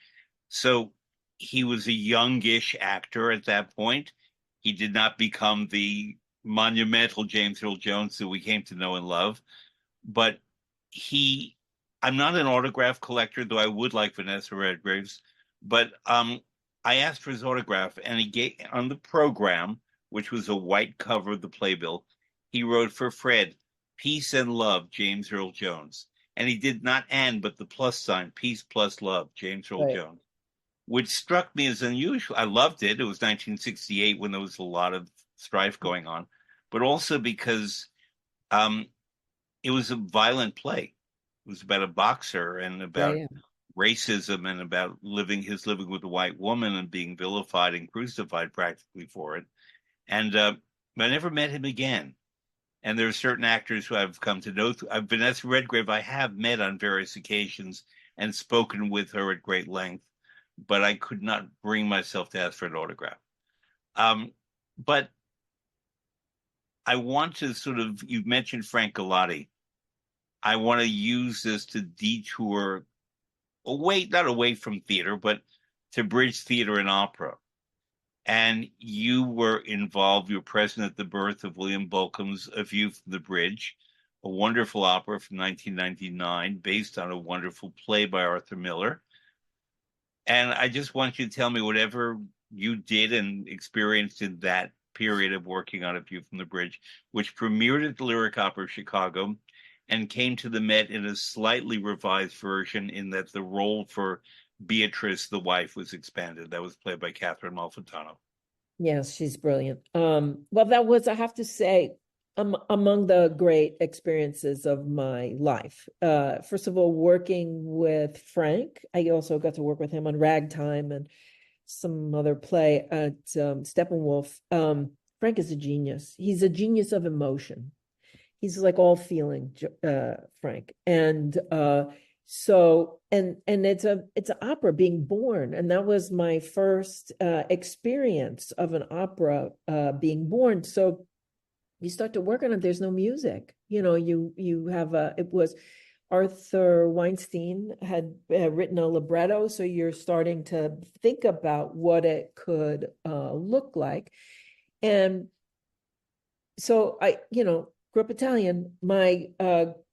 So he was a youngish actor at that point. He did not become the monumental James Earl Jones that we came to know and love, but he, I'm not an autograph collector, though I would like Vanessa Redgrave's, but I asked for his autograph and he gave on the program, which was a white cover of the playbill, he wrote for Fred, peace and love, James Earl Jones. And he did not and, but the plus sign, peace plus love, James Earl
Right.
Jones, which struck me as unusual. I loved it. It was 1968 when there was a lot of strife going on, but also because um, it was a violent play. It was about a boxer and
Yeah,
about
yeah.
racism and about living with a white woman and being vilified and crucified practically for it. And I never met him again. And there are certain actors who I've come to know. Vanessa Redgrave, I have met on various occasions and spoken with her at great length, but I could not bring myself to ask for an autograph. But I want to sort of, you mentioned Frank Galati. I want to use this to detour away, not away from theater, but to bridge theater and opera. And you were involved, you were present at the birth of William Bolcom's A View from the Bridge, a wonderful opera from 1999 based on a wonderful play by Arthur Miller. And I just want you to tell me whatever you did and experienced in that period of working on A View from the Bridge, which premiered at the Lyric Opera of Chicago and came to the Met in a slightly revised version in that the role for Beatrice, the wife, was expanded. That was played by Catherine Malfitano.
Yes, she's brilliant. Well, that was, I have to say, among the great experiences of my life. First of all, working with Frank, I also got to work with him on Ragtime and some other play at Steppenwolf. Frank is a genius. He's a genius of emotion. He's like all feeling, Frank. And it's an opera being born, and that was my first experience of an opera being born. So you start to work on it, there's no music. You have it was Arthur Weinstein had written a libretto, so you're starting to think about what it could look like. And so I, grew up Italian. My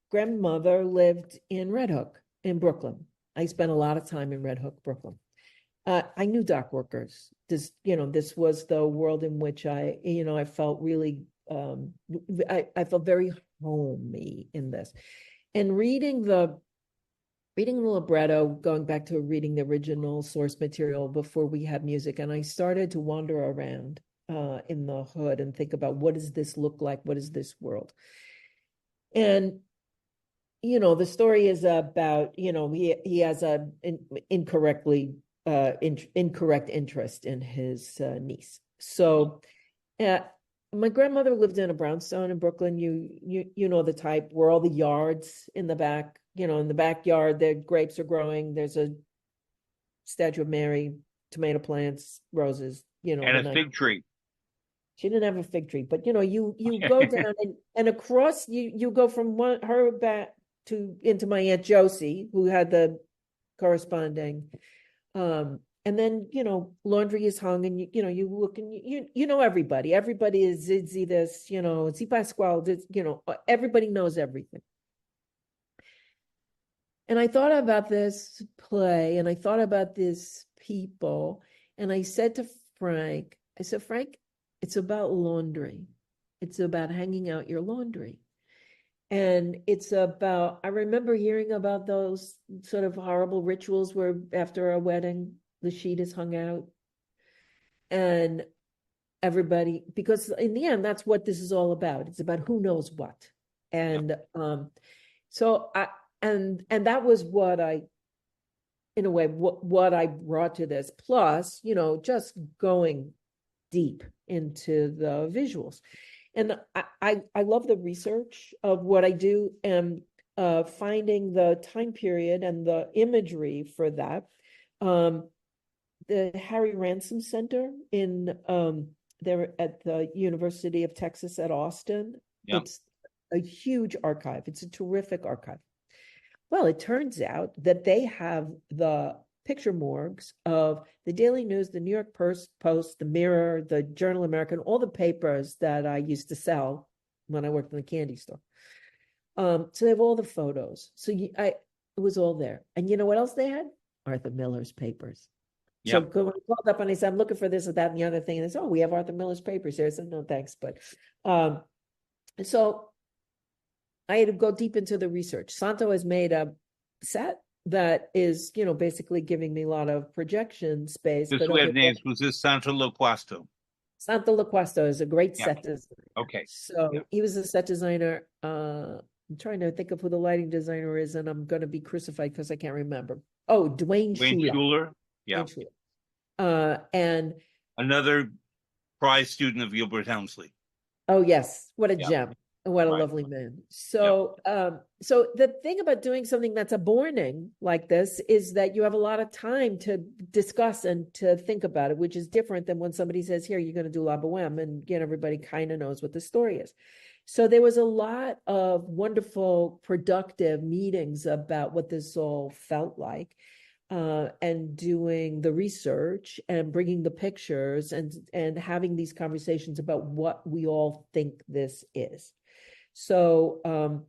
grandmother lived in Red Hook in Brooklyn. I spent a lot of time in Red Hook, Brooklyn. I knew dock workers. This was the world in which I felt really, I felt very homey in this. And reading the libretto, going back to reading the original source material before we had music, and I started to wander around in the hood and think about, what does this look like? What is this world? And the story is about, he has a incorrectly incorrect interest in his niece. So my grandmother lived in a brownstone in Brooklyn. You know the type, where all the yards in the back, in the backyard, the grapes are growing. There's a statue of Mary, tomato plants, roses,
And a fig tree.
She didn't have a fig tree, but you go down and across you go from her back to into my Aunt Josie, who had the corresponding and then laundry is hung, and you look, and you know everybody is Zidzi this, Zi Pasquale, everybody knows everything. And I thought about this play, and I thought about these people, and I said to Frank, Frank, it's about laundry. It's about hanging out your laundry. And it's about, I remember hearing about those sort of horrible rituals where after a wedding, the sheet is hung out. And everybody, because in the end, that's what this is all about. It's about who knows what. And so and that was what I, in a way, what I brought to this. Plus, just going deep into the visuals. And I love the research of what I do, and finding the time period and the imagery for that. The Harry Ransom Center in there at the University of Texas at Austin.
Yeah.
It's a huge archive. It's a terrific archive. Well, it turns out that they have the picture morgues of the Daily News, the New York Post, the Mirror, the Journal American, all the papers that I used to sell when I worked in the candy store. So they have all the photos. So it was all there. And you know what else they had? Arthur Miller's papers. Yep. So when I called up and I said, I'm looking for this or that and the other thing, and they said, oh, we have Arthur Miller's papers here. I said, no, thanks. But so I had to go deep into the research. Santo has made a set that is, basically giving me a lot of projection space.
Just we have names. Was this Santo Loquasto?
Santo Loquasto is a great set designer.
Okay.
So he was a set designer. I'm trying to think of who the lighting designer is, and I'm going to be crucified because I can't remember. Oh, Dwayne Schuler.
Yeah.
Dwayne Schuler. And
another prize student of Gilbert Helmsley.
Oh, yes. What a gem. What a lovely man. So, so the thing about doing something that's a morning like this is that you have a lot of time to discuss and to think about it, which is different than when somebody says, here, you're going to do La Boheme, and everybody kind of knows what the story is. So there was a lot of wonderful, productive meetings about what this all felt like, and doing the research and bringing the pictures and having these conversations about what we all think this is. So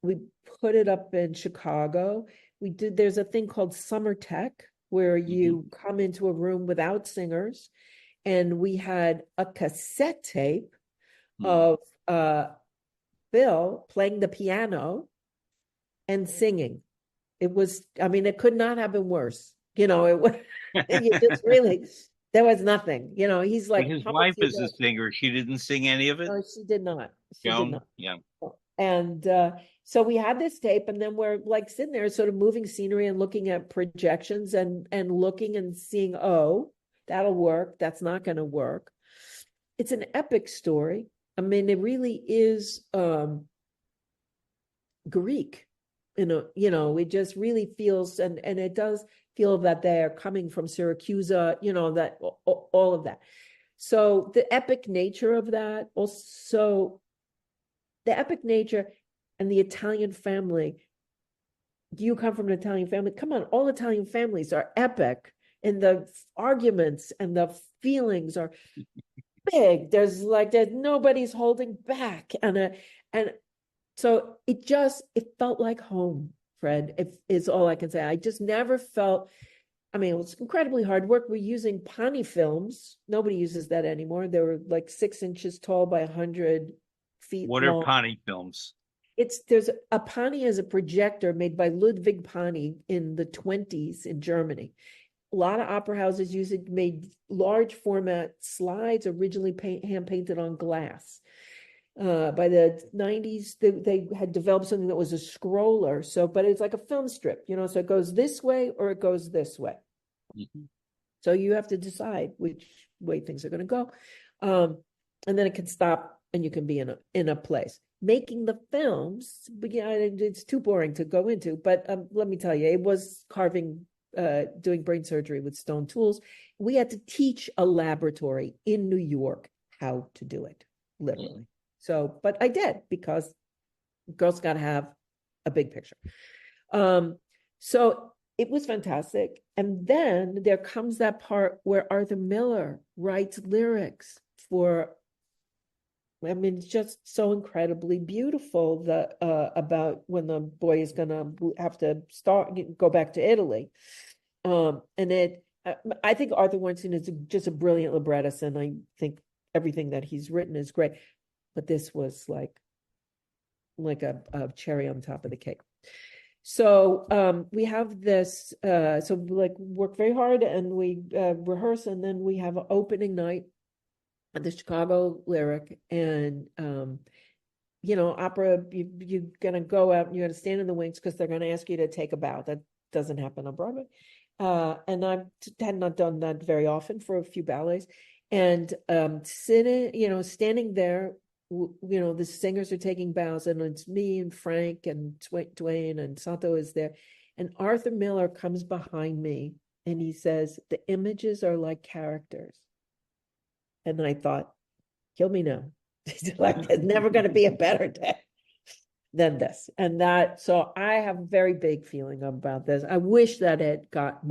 we put it up in Chicago. There's a thing called Summer Tech, where you come into a room without singers. And we had a cassette tape of Bill playing the piano and singing. It was, it could not have been worse. It was, it just really, there was nothing, he's like.
But his wife is a singer. She didn't sing any of it?
No, she did not. She did not.
Yeah.
And so we had this tape, and then we're like sitting there sort of moving scenery and looking at projections and looking and seeing, oh, that'll work. That's not going to work. It's an epic story. It really is Greek. It just really feels, and it does feel that they're coming from Syracuse, that all of that. So the epic nature of that, also the epic nature and the Italian family. Do you come from an Italian family? Come on, all Italian families are epic, and the arguments and the feelings are big. There's nobody's holding back, and so it felt like home, Fred, is all I can say. I just never felt, it was incredibly hard work. We're using Pani films. Nobody uses that anymore. They were like 6 inches tall by 100 feet
long. What are Pani films?
There's a Pani is a projector made by Ludwig Pani in the 1920s in Germany. A lot of opera houses use it, made large format slides, originally hand painted on glass. By the 90s, they had developed something that was a scroller. But it's like a film strip, so it goes this way or it goes this way. So you have to decide which way things are going to go. And then it can stop and you can be in a place. Making the films, yeah, it's too boring to go into, but let me tell you, it was doing brain surgery with stone tools. We had to teach a laboratory in New York how to do it, literally. So, but I did, because girls got to have a big picture. So it was fantastic. And then there comes that part where Arthur Miller writes lyrics for, I mean, it's just so incredibly beautiful, that about when the boy is gonna have to go back to Italy. And I think Arthur Weinstein is just a brilliant librettist, and I think everything that he's written is great. But this was like a cherry on top of the cake. So we have this, so we like work very hard, and we rehearse, and then we have an opening night at the Chicago Lyric. And opera, you're gonna go out and you're gonna stand in the wings because they're gonna ask you to take a bow. That doesn't happen on Broadway. And I had not done that very often for a few ballets. And standing there, the singers are taking bows, and it's me and Frank and Dwayne and Santo is there. And Arthur Miller comes behind me and he says, "The images are like characters." And I thought, kill me now. Like, there's never going to be a better day than this. And so I have a very big feeling about this. I wish that it got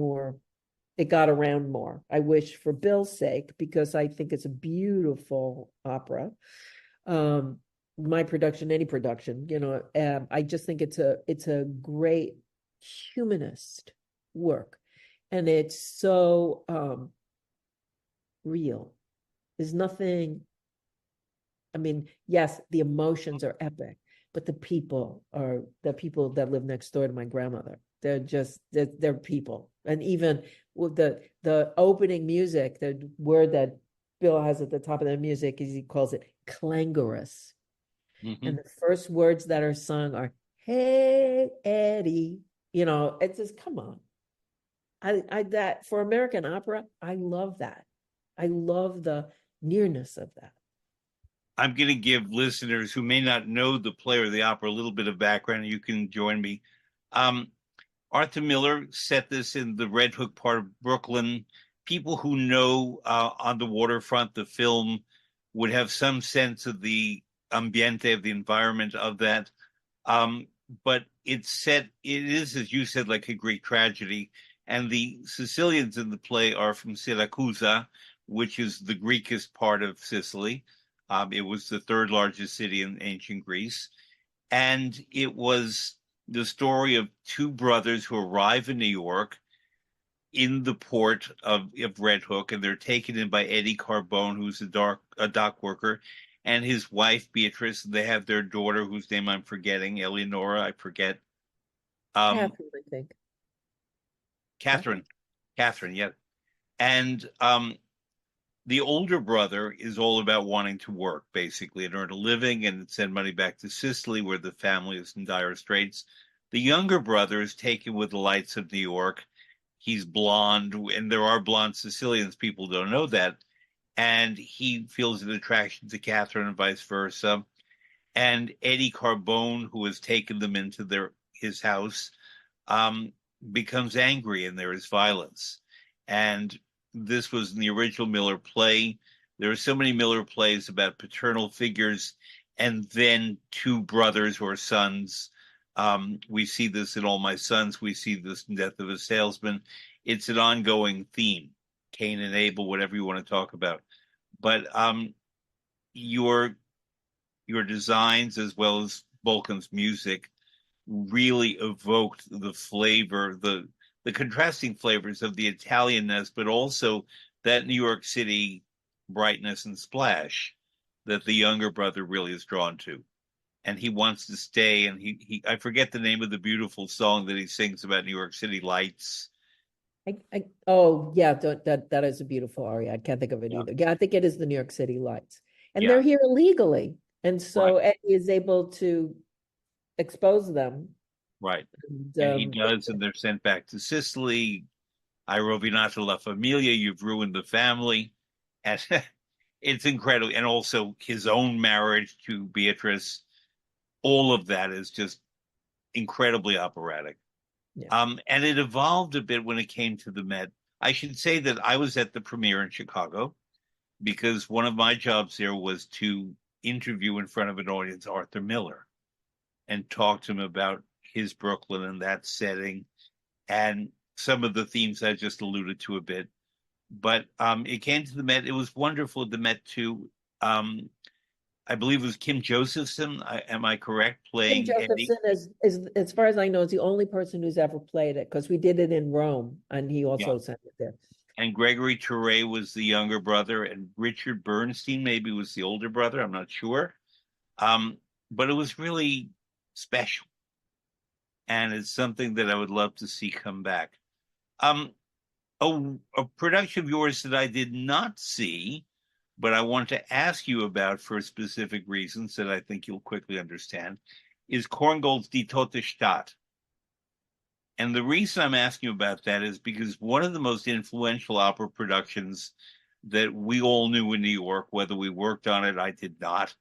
around more. I wish, for Bill's sake, because I think it's a beautiful opera. My production, any production, I just think it's a great humanist work. And it's so real. There's nothing, I mean, yes, the emotions are epic, but the people that live next door to my grandmother. They're people. And even with the opening music, the word that Bill has at the top of the music is, he calls it clangorous.
Mm-hmm.
And the first words that are sung are, "Hey, Eddie." It's just, come on. That for American opera, I love that. I love the nearness of that.
I'm going to give listeners who may not know the play or the opera a little bit of background, and you can join me. Arthur Miller set this in the Red Hook part of Brooklyn. People who know On the Waterfront, the film, would have some sense of the ambiente, of the environment of that. But it is, as you said, like a Greek tragedy. And the Sicilians in the play are from Siracusa, which is the Greekest part of Sicily. It was the third largest city in ancient Greece. And it was the story of two brothers who arrive in New York in the port of Red Hook, and they're taken in by Eddie Carbone, who's a dock worker, and his wife, Beatrice. They have their daughter, whose name I'm forgetting, Eleonora, I forget.
Catherine, I think.
Catherine, yeah. And the older brother is all about wanting to work, basically, and earn a living and send money back to Sicily, where the family is in dire straits. The younger brother is taken with the lights of New York. He's blonde, and there are blonde Sicilians. People don't know that. And he feels an attraction to Catherine and vice versa. And Eddie Carbone, who has taken them into his house, becomes angry, and there is violence. And this was in the original Miller play. There are so many Miller plays about paternal figures and then two brothers or sons. We see this in All My Sons. We see this in Death of a Salesman. It's an ongoing theme, Cain and Abel, whatever you want to talk about. But your designs, as well as Bolkan's music, really evoked the flavor, the contrasting flavors of the Italianness, but also that New York City brightness and splash that the younger brother really is drawn to. And he wants to stay, and I forget the name of the beautiful song that he sings about New York City lights.
Oh yeah, that is a beautiful aria. I can't think of it either. Yeah, I think it is the New York City lights. And they're here illegally. And so Eddie is able to expose them.
Right. And he does, and they're sent back to Sicily. I rovinato la familia, you've ruined the family. And it's incredible. And also his own marriage to Beatrice, all of that is just incredibly operatic.
Yeah.
And it evolved a bit when it came to the Met. I should say that I was at the premiere in Chicago because one of my jobs there was to interview in front of an audience Arthur Miller and talk to him about his Brooklyn and that setting and some of the themes I just alluded to a bit. But it came to the Met. It was wonderful at the Met too. I believe it was Kim Josephson. Am I correct?
Kim
Playing Eddie
Josephson is, as far as I know, is the only person who's ever played it because we did it in Rome and he
yeah.
also sent it there.
And Gregory Ture was the younger brother, and Richard Bernstein maybe was the older brother. I'm not sure. But it was really special. And it's something that I would love to see come back. Um, a production of yours that I did not see, but I want to ask you about for specific reasons that I think you'll quickly understand, is Korngold's Die Tote Stadt. And the reason I'm asking you about that is because one of the most influential opera productions that we all knew in New York, whether we worked on it, I did not,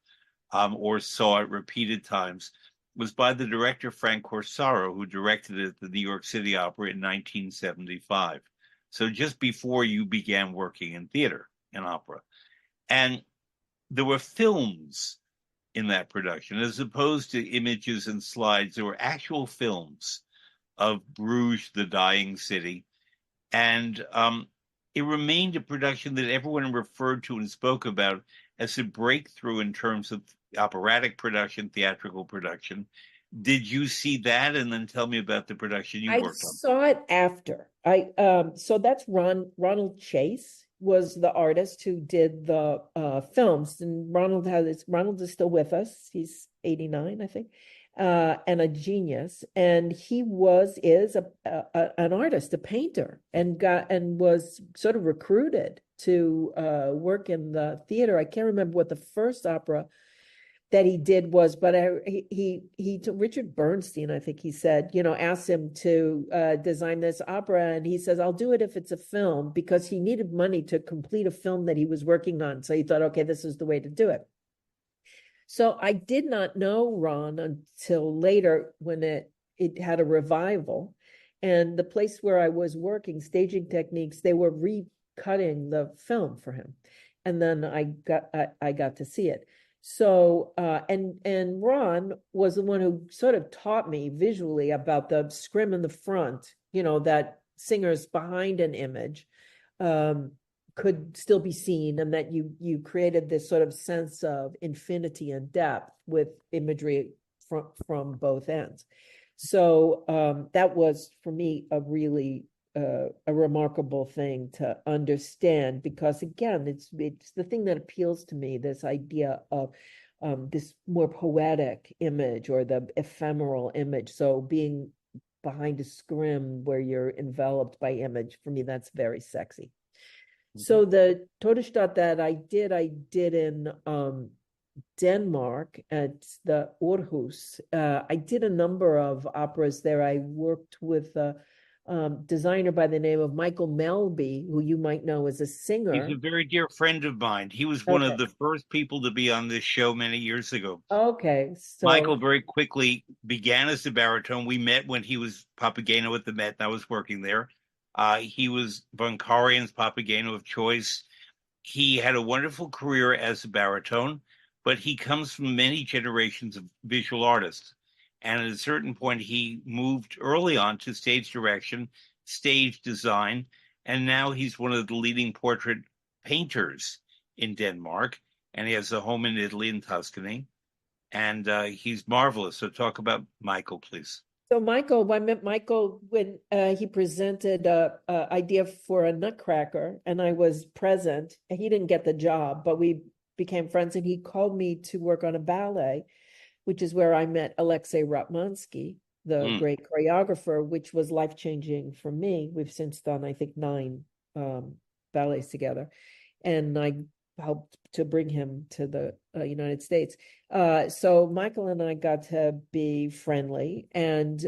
or saw it repeated times, was by the director Frank Corsaro, who directed it at the New York City Opera in 1975. So just before you began working in theater and opera. And there were films in that production, as opposed to images and slides. There were actual films of Bruges, the dying city. And it remained a production that everyone referred to and spoke about as a breakthrough in terms of operatic production, theatrical production. Did you see that? And then tell me about the production you
I
worked on.
saw it after. So that's Ronald Chase was the artist who did the films, and Ronald is still with us. He's 89, I think, and a genius. And he is an artist, a painter, and was sort of recruited to work in the theater. I can't remember what the first opera that he did was, but he Richard Bernstein, I think he said, asked him to design this opera, and he says, I'll do it if it's a film, because he needed money to complete a film that he was working on. So he thought, okay, this is the way to do it. So I did not know Ron until later when it had a revival, and the place where I was working, Staging Techniques, they were recutting the film for him, and then I got to see it. So and Ron was the one who sort of taught me visually about the scrim in the front, that singers behind an image could still be seen, and that you created this sort of sense of infinity and depth with imagery from both ends. So that was for me a really a remarkable thing to understand, because again, it's the thing that appeals to me, this idea of this more poetic image, or the ephemeral image. So being behind a scrim where you're enveloped by image, for me, that's very sexy. So the Todesstadt that I did in Denmark at the Aarhus. I did a number of operas there. I worked with a designer by the name of Michael Melby, who you might know as a singer.
He's a very dear friend of mine. He was one of the first people to be on this show many years ago.
Okay, so
Michael very quickly began as a baritone. We met when he was Papageno at the Met, and I was working there. He was Von Karajan's Papageno of choice. He had a wonderful career as a baritone, but he comes from many generations of visual artists. And at a certain point, he moved early on to stage direction, stage design, and now he's one of the leading portrait painters in Denmark, and he has a home in Italy, in Tuscany, and he's marvelous. So talk about Michael, please.
So I met Michael when he presented a idea for a Nutcracker, and I was present. He didn't get the job, but we became friends, and he called me to work on a ballet, which is where I met Alexei Ratmansky, the great choreographer, which was life-changing for me. We've since done, I think, 9 ballets together, and I helped to bring him to the United States. So Michael and I got to be friendly, and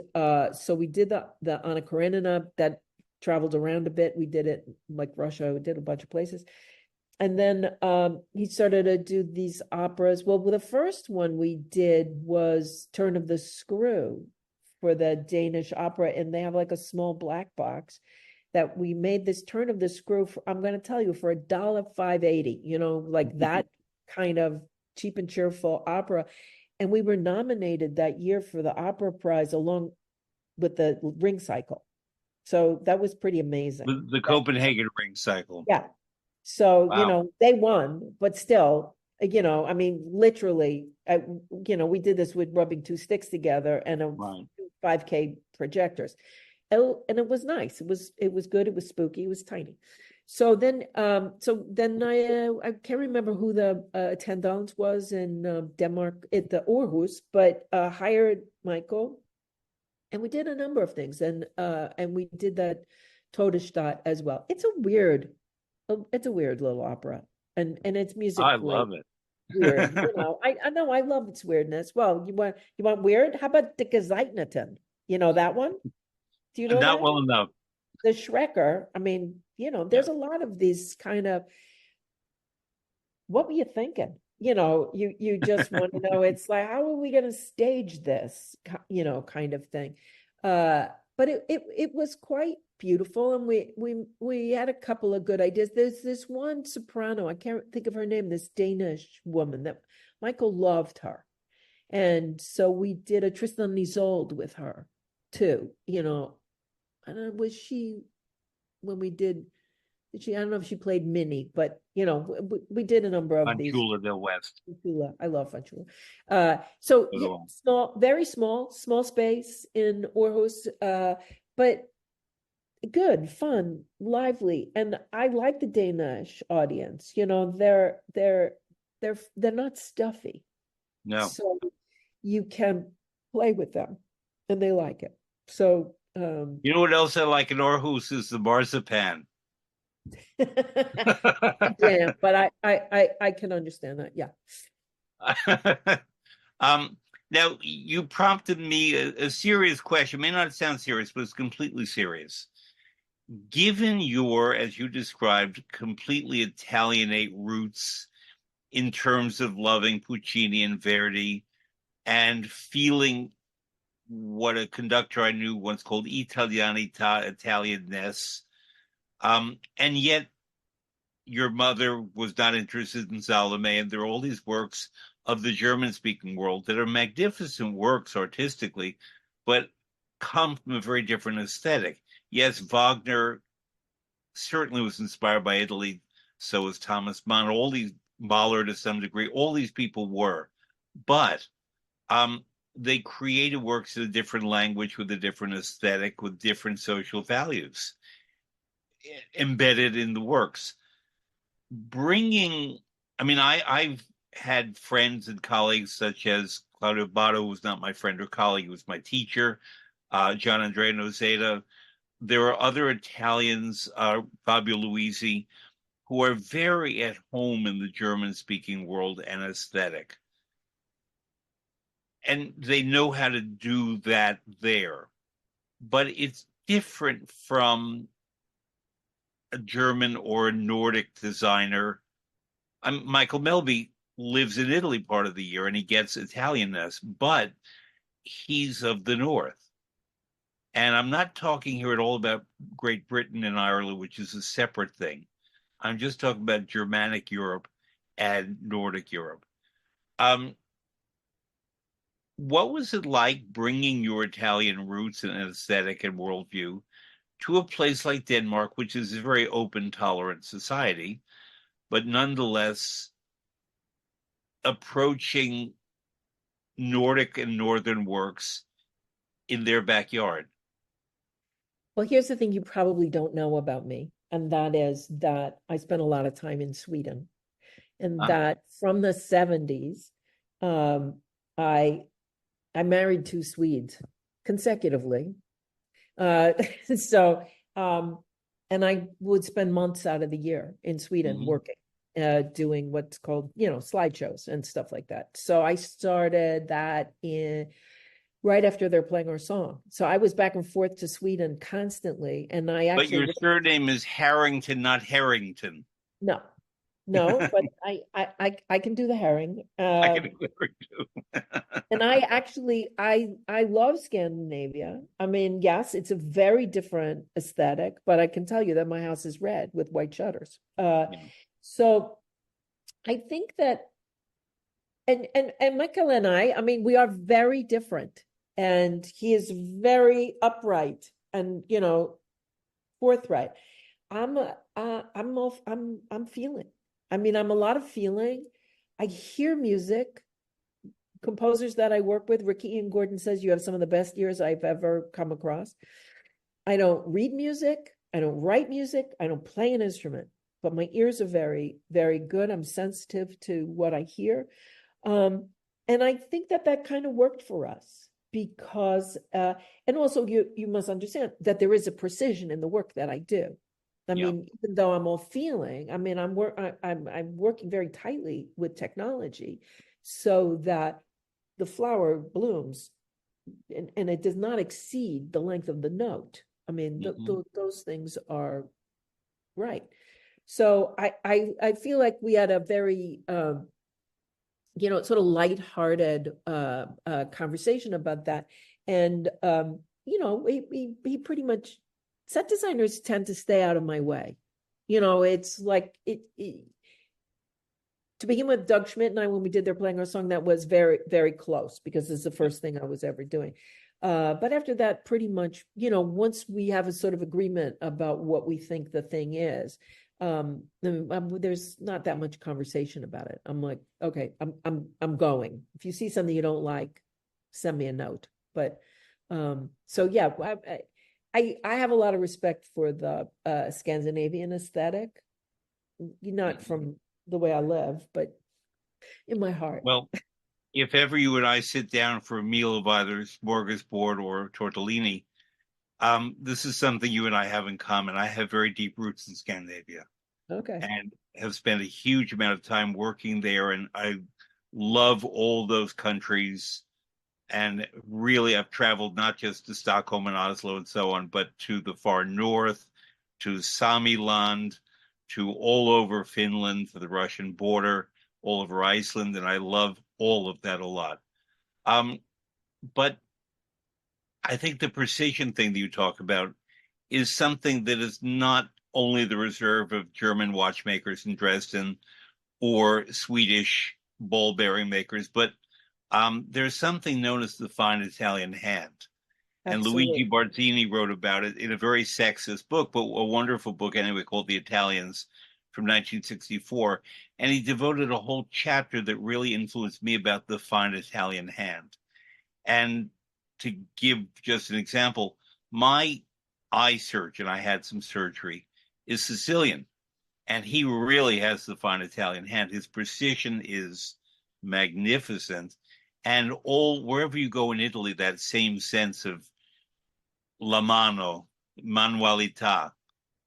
so we did the Anna Karenina that traveled around a bit. We did it like Russia, we did a bunch of places. And then he started to do these operas. Well, the first one we did was Turn of the Screw for the Danish opera, and they have like a small black box that we made this Turn of the Screw for, I'm going to tell you, for $1.580, like that kind of cheap and cheerful opera. And we were nominated that year for the opera prize along with the Ring Cycle. So that was pretty amazing.
The Copenhagen Ring Cycle.
Yeah. So,
Wow.
they won, but still, I mean, literally, we did this with rubbing two sticks together and a
Right.
5K projectors. And it was nice. It was good. It was spooky. It was tiny. So then I can't remember who the attendant was in Denmark at the Aarhus, but hired Michael, and we did a number of things, and we did that Todesstadt as well. It's a weird little opera, and it's
I
musically
love it.
weird. I know I love its weirdness. Well, you want weird? How about the Gezeitneten? You know that one? Do you know
Not
that?
well enough.
The Schrecker. I mean,
Yeah.
there's a lot of these kind of, what were you thinking? You just want to know, it's like, how are we going to stage this, kind of thing. But it was quite beautiful, and we had a couple of good ideas. There's this one soprano, I can't think of her name, this Danish woman that Michael loved her. And so we did a Tristan and Isolde with her too, and was she, when we did she, I don't know if she played Minnie, but we did a number of
On
these.
Chula del West.
Fanciulla. I love Fanciulla. So
Good
yeah,
one.
very small space in Aarhus, but good, fun, lively, and I like the Danish audience. They're not stuffy,
No.
so you can play with them, and they like it. So
You know what else I like in Aarhus is the marzipan.
yeah, but I can understand that. Yeah.
um, Now you prompted me a serious question. It may not sound serious, but it's completely serious. Given your, as you described, completely Italianate roots in terms of loving Puccini and Verdi and feeling what a conductor I knew once called Italianità, Italianness, and yet your mother was not interested in Salome, and there are all these works of the German-speaking world that are magnificent works artistically, but come from a very different aesthetic. Yes, Wagner certainly was inspired by Italy. So was Thomas Mann. All these, Mahler to some degree. All these people were, but they created works in a different language with a different aesthetic, with different social values embedded in the works. I've had friends and colleagues such as Claudio Botto, who was not my friend or colleague, he was my teacher, Gian Andrea Nozeta. There are other Italians, Fabio Luisi, who are very at home in the German-speaking world and aesthetic. And they know how to do that there. But it's different from a German or a Nordic designer. Michael Melby lives in Italy part of the year and he gets Italianness, but he's of the North. And I'm not talking here at all about Great Britain and Ireland, which is a separate thing. I'm just talking about Germanic Europe and Nordic Europe. What was it like bringing your Italian roots and aesthetic and worldview to a place like Denmark, which is a very open, tolerant society, but nonetheless approaching Nordic and Northern works in their backyard?
Well, here's the thing you probably don't know about me, and that is that I spent a lot of time in Sweden, and that from the 70s, I married two Swedes consecutively. So, and I would spend months out of the year in Sweden working, doing what's called, slideshows and stuff like that. So I started that right after they're playing our song. So I was back and forth to Sweden constantly. And I
But
actually,
your surname is Harrington, not Harrington.
no, no, but I can do the herring.
I can agree too.
And I love Scandinavia. I mean, yes, it's a very different aesthetic, but I can tell you that my house is red with white shutters.
Yeah.
So I think that, and Michael and I mean, we are very different, and he is very upright and, forthright. I'm feeling. I mean, I'm a lot of feeling. I hear music. Composers that I work with, Ricky Ian Gordon says you have some of the best ears I've ever come across. I don't read music. I don't write music. I don't play an instrument, but my ears are very, very good. I'm sensitive to what I hear. And I think that kind of worked for us because, and also you must understand that there is a precision in the work that I do. I
Yeah.
mean, even though I'm all feeling, I mean, I'm working very tightly with technology so that the flower blooms and it does not exceed the length of the note. I mean, those things are right. So I feel like we had a very sort of lighthearted conversation about that, and we pretty much, set designers tend to stay out of my way. It's like to begin with, Doug Schmidt and I, when we did their Playing Our Song, that was very, very close because it's the first thing I was ever doing. But after that, pretty much, once we have a sort of agreement about what we think the thing is, there's not that much conversation about it. I'm like, okay, I'm going. If you see something you don't like, send me a note. But so yeah, I have a lot of respect for the Scandinavian aesthetic, not from the way I live, but in my heart.
Well, if ever you and I sit down for a meal of either smorgasbord or tortellini, this is something you and I have in common. I have very deep roots in Scandinavia
Okay.
and have spent a huge amount of time working there. And I love all those countries. And really, I've traveled not just to Stockholm and Oslo and so on, but to the far north, to Samiland, to all over Finland, to the Russian border, all over Iceland, and I love all of that a lot. But I think the precision thing that you talk about is something that is not only the reserve of German watchmakers in Dresden or Swedish ball bearing makers, but there's something known as the fine Italian hand. And
Absolutely.
Luigi Barzini wrote about it in a very sexist book, but a wonderful book anyway, called The Italians from 1964. And he devoted a whole chapter that really influenced me about the fine Italian hand. And to give just an example, my eye surgeon, I had some surgery, is Sicilian. And he really has the fine Italian hand. His precision is magnificent. And wherever you go in Italy, that same sense of la mano, manualità,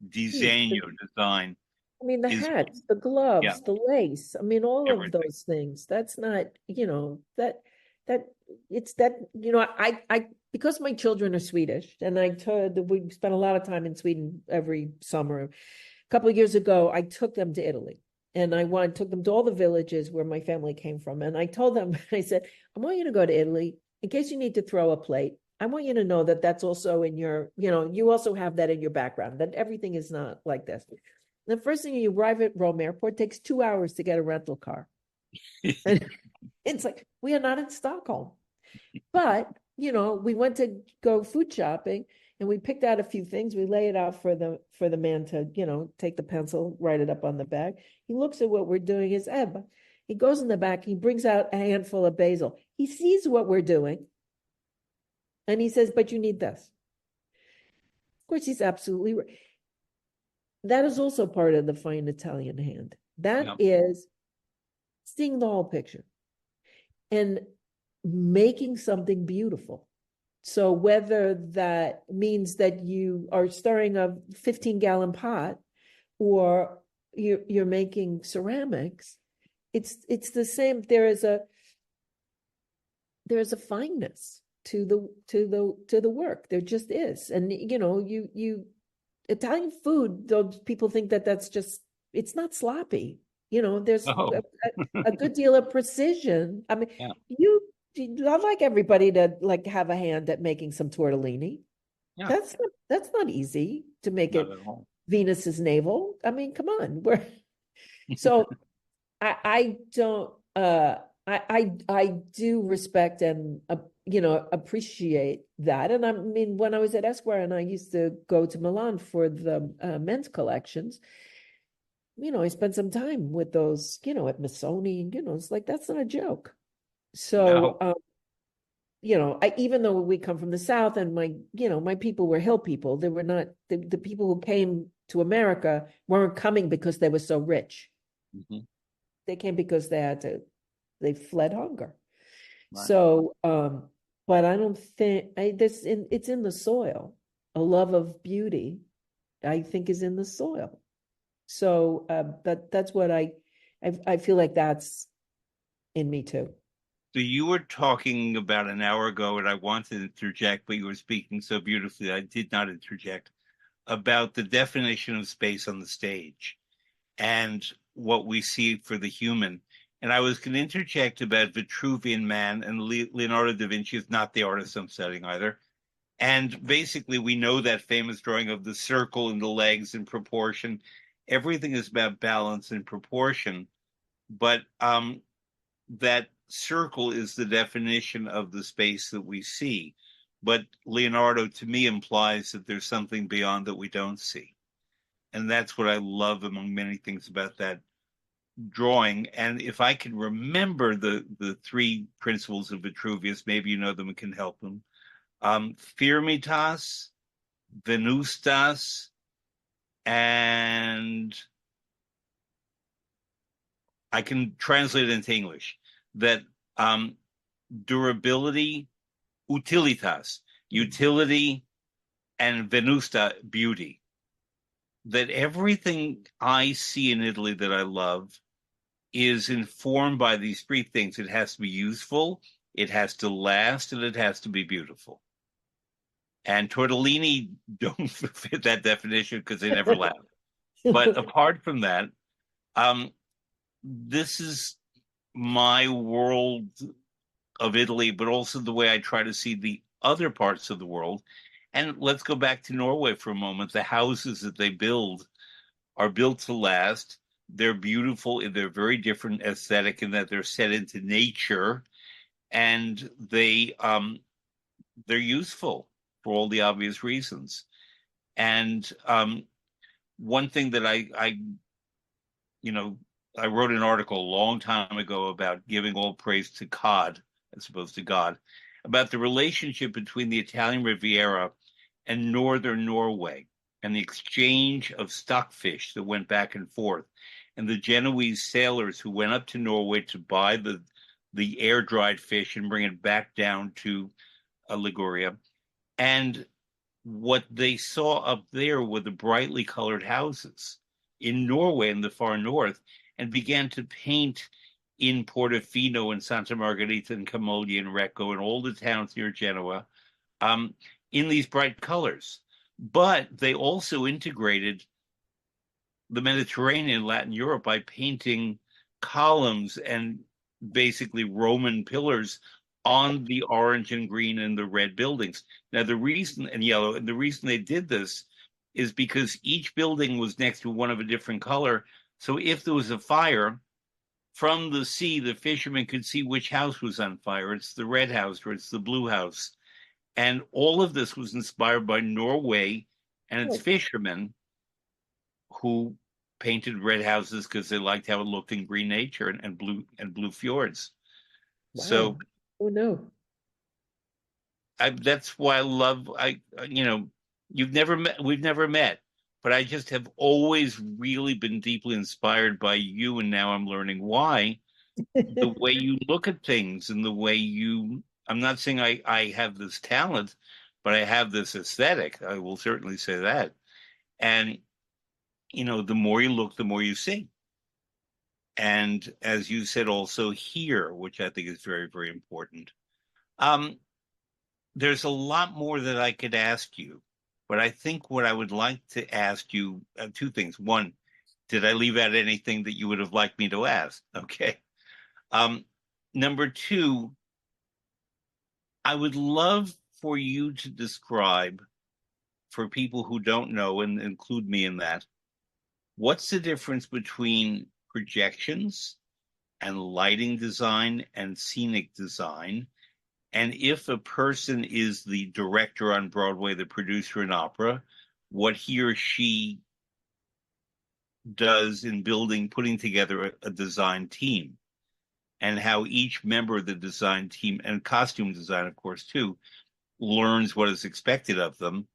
disegno, design
I mean, the
is,
hats, the
yeah,
gloves, the lace. I mean, all of
everything.
those things. That's not, that it's that, I because my children are Swedish, and we spent a lot of time in Sweden every summer. A couple of years ago, I took them to Italy, and took them to all the villages where my family came from. And I told them, I said, I want you to go to Italy in case you need to throw a plate. I want you to know that that's also in your, you also have that in your background, that everything is not like this. The first thing, you arrive at Rome airport, takes 2 hours to get a rental car. And it's like, we are not in Stockholm. But, we went to go food shopping and we picked out a few things. We lay it out for the man to, take the pencil, write it up on the bag. He looks at what we're doing. He goes in the back, he brings out a handful of basil. He sees what we're doing. And he says, but you need this. Of course, he's absolutely right. That is also part of the fine Italian hand. That is seeing the whole picture and making something beautiful. So whether that means that you are stirring a 15-gallon pot or you're making ceramics, it's the same. There is a fineness to the work. There just is. And you Italian food, those people think that that's just, it's not sloppy. There's
Oh,
a good deal of precision. I mean,
yeah,
I'd like everybody to like have a hand at making some tortellini.
yeah,
That's not easy to make
not
it
at all.
Venus's navel. I mean, come on. So I don't I do respect and appreciate that. And I mean, when I was at Esquire and I used to go to Milan for the men's collections, I spent some time with those, at Missoni, it's like that's not a joke. So
No.
I, even though we come from the South and my people were hill people, they were not the people who came to America weren't coming because they were so rich.
Mhm.
They came because they fled hunger.
Right.
So, but I don't think it's in the soil. A love of beauty, I think, is in the soil. So, that's what I feel like that's in me too.
So you were talking about an hour ago, and I wanted to interject, but you were speaking so beautifully, I did not interject, about the definition of space on the stage and what we see for the human. And I was going to interject about Vitruvian Man, and Leonardo da Vinci is not the artist I'm studying either. And basically, we know that famous drawing of the circle and the legs in proportion. Everything is about balance and proportion, but that circle is the definition of the space that we see. But Leonardo, to me, implies that there's something beyond that we don't see. And that's what I love among many things about that drawing. And if I can remember the three principles of Vitruvius, maybe you know them and can help them. Firmitas, Venustas, and I can translate it into English, that durability, utilitas, utility, and venusta, beauty. That everything I see in Italy that I love is informed by these three things. It has to be useful, it has to last, and it has to be beautiful. And tortellini don't fit that definition because they never last. But apart from that, um, this is my world of Italy, but also the way I try to see the other parts of the world. And let's go back to Norway for a moment. The houses that they build are built to last. They're beautiful. They're very different aesthetic in that they're set into nature, and they're useful for all the obvious reasons. And one thing that you know, I wrote an article a long time ago about giving all praise to Cod as opposed to God, about the relationship between the Italian Riviera and northern Norway and the exchange of stockfish that went back and forth, and the Genoese sailors who went up to Norway to buy the air dried fish and bring it back down to Liguria. And what they saw up there were the brightly colored houses in Norway in the far north, and began to paint in Portofino and Santa Margherita and Camoglia and Recco and all the towns near Genoa um, in these bright colors. But they also integrated the Mediterranean, Latin Europe by painting columns and basically Roman pillars on the orange and green and the red buildings. Now, the reason, and yellow, and the reason they did this is because each building was next to one of a different color. So if there was a fire from the sea, the fishermen could see which house was on fire. It's the red house or it's the blue house. And all of this was inspired by Norway and its fishermen who painted red houses because they liked how it looked in green nature and blue fjords. So
Wow. Oh no.
that's why I love you've never met we've never met, but I just have always really been deeply inspired by you, and now I'm learning why the way you look at things and the way you. I'm not saying I have this talent, but I have this aesthetic. I will certainly say that. And the more you look, the more you see. And as you said, also hear, which I think is very, very important. Um, there's a lot more that I could ask you, but I think what I would like to ask you, two things. One, did I leave out anything that you would have liked me to ask? Okay. Um, Number two, I would love for you to describe, for people who don't know, and include me in that, what's the difference between projections and lighting design and scenic design? And if a person is the director on Broadway, the producer in opera, what he or she does in putting together a design team, and how each member of the design team, and costume design, of course, too, learns what is expected of them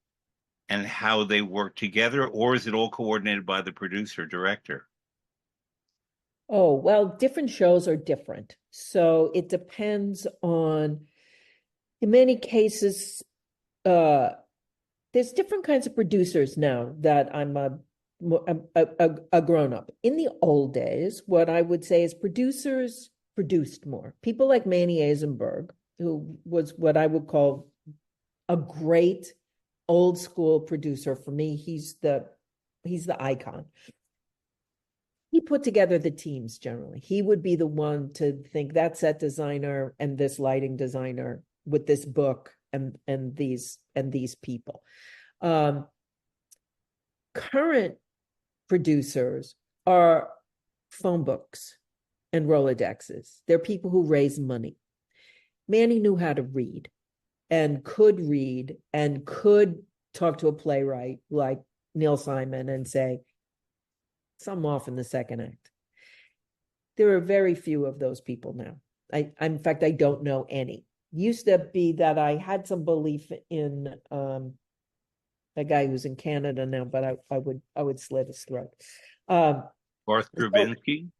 and how they work together, or is it all coordinated by the producer director?
Oh, well, different shows are different. So it depends on, in many cases, there's different kinds of producers now that I'm a grown-up. In the old days, what I would say is producers produced more. People like Manny Eisenberg, who was what I would call a great old school producer. For me, he's the icon. He put together the teams generally. He would be the one to think that set designer and this lighting designer with this book and these people. Current producers are phone books and Rolodexes. They're people who raise money. Manny knew how to read and could talk to a playwright like Neil Simon and say, something off in the second act. There are very few of those people now. In fact, I don't know any. Used to be that I had some belief in a guy who's in Canada now, but I would slit his throat.
Garth Drabinsky?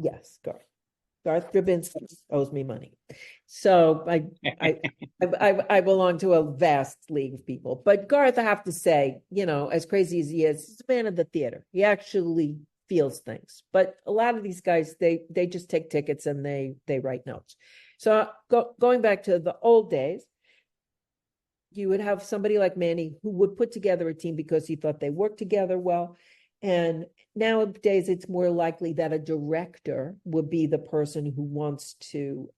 Yes, Garth Drabinsky owes me money. So I belong to a vast league of people. But Garth, I have to say, as crazy as he is, he's a man of the theater. He actually feels things. But a lot of these guys, they just take tickets and they write notes. So going back to the old days, you would have somebody like Manny who would put together a team because he thought they worked together well. And nowadays, it's more likely that a director would be the person who wants to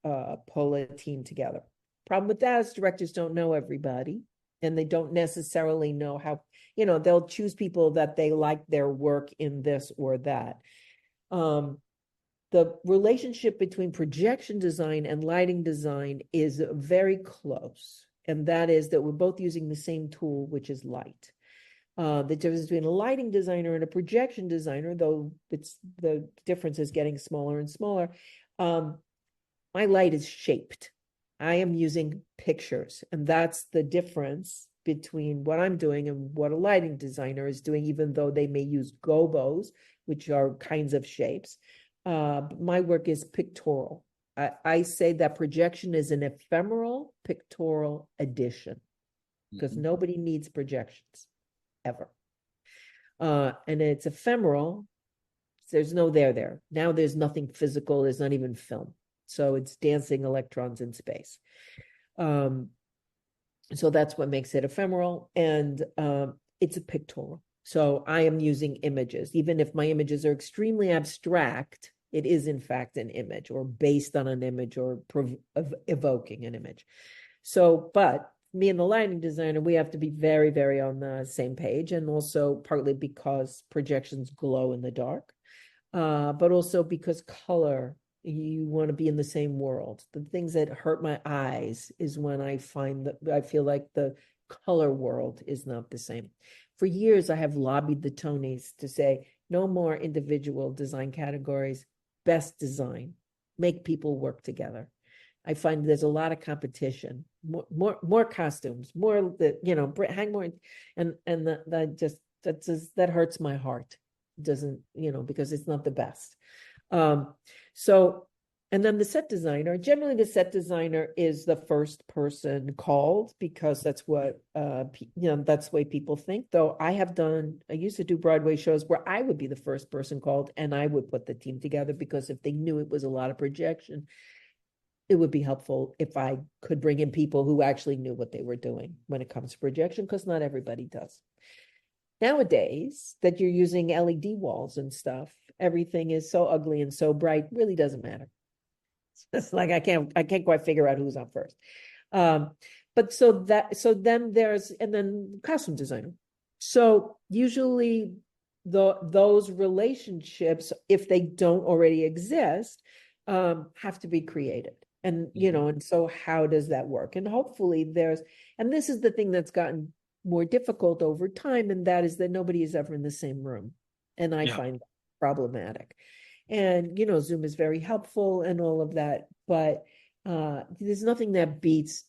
pull a team together. Problem with that is directors don't know everybody, and they don't necessarily know how, they'll choose people that they like their work in this or that. The relationship between projection design and lighting design is very close, and that is that we're both using the same tool, which is light. The difference between a lighting designer and a projection designer, though the difference is getting smaller and smaller. My light is shaped. I am using pictures, and that's the difference between what I'm doing and what a lighting designer is doing, even though they may use gobos, which are kinds of shapes. My work is pictorial. I say that projection is an ephemeral pictorial addition because nobody needs projections ever. And it's ephemeral. There's no there. Now there's nothing physical. There's not even film. So it's dancing electrons in space. So that's what makes it ephemeral. And it's a pictorial. So I am using images. Even if my images are extremely abstract, it is in fact an image or based on an image or evoking an image. So, but me and the lighting designer, we have to be very, very on the same page. And also partly because projections glow in the dark, but also because color, you want to be in the same world. The things that hurt my eyes is when I find that I feel like the color world is not the same. For years, I have lobbied the Tonys to say, no more individual design categories, best design, make people work together. I find there's a lot of competition, more costumes, more hang more, and that hurts my heart. It doesn't, because it's not the best. So, and then the set designer, generally the set designer is the first person called because that's what, that's the way people think. Though I used to do Broadway shows where I would be the first person called and I would put the team together because if they knew it was a lot of projection, it would be helpful if I could bring in people who actually knew what they were doing when it comes to projection, because not everybody does. Nowadays, that you're using LED walls and stuff, everything is so ugly and so bright, really doesn't matter. It's like I can't quite figure out who's on first. But so then and then costume designer. So usually those relationships, if they don't already exist, have to be created. And, and so how does that work? And hopefully and this is the thing that's gotten more difficult over time, and that is that nobody is ever in the same room. And I find that problematic. And, Zoom is very helpful and all of that, but there's nothing that beats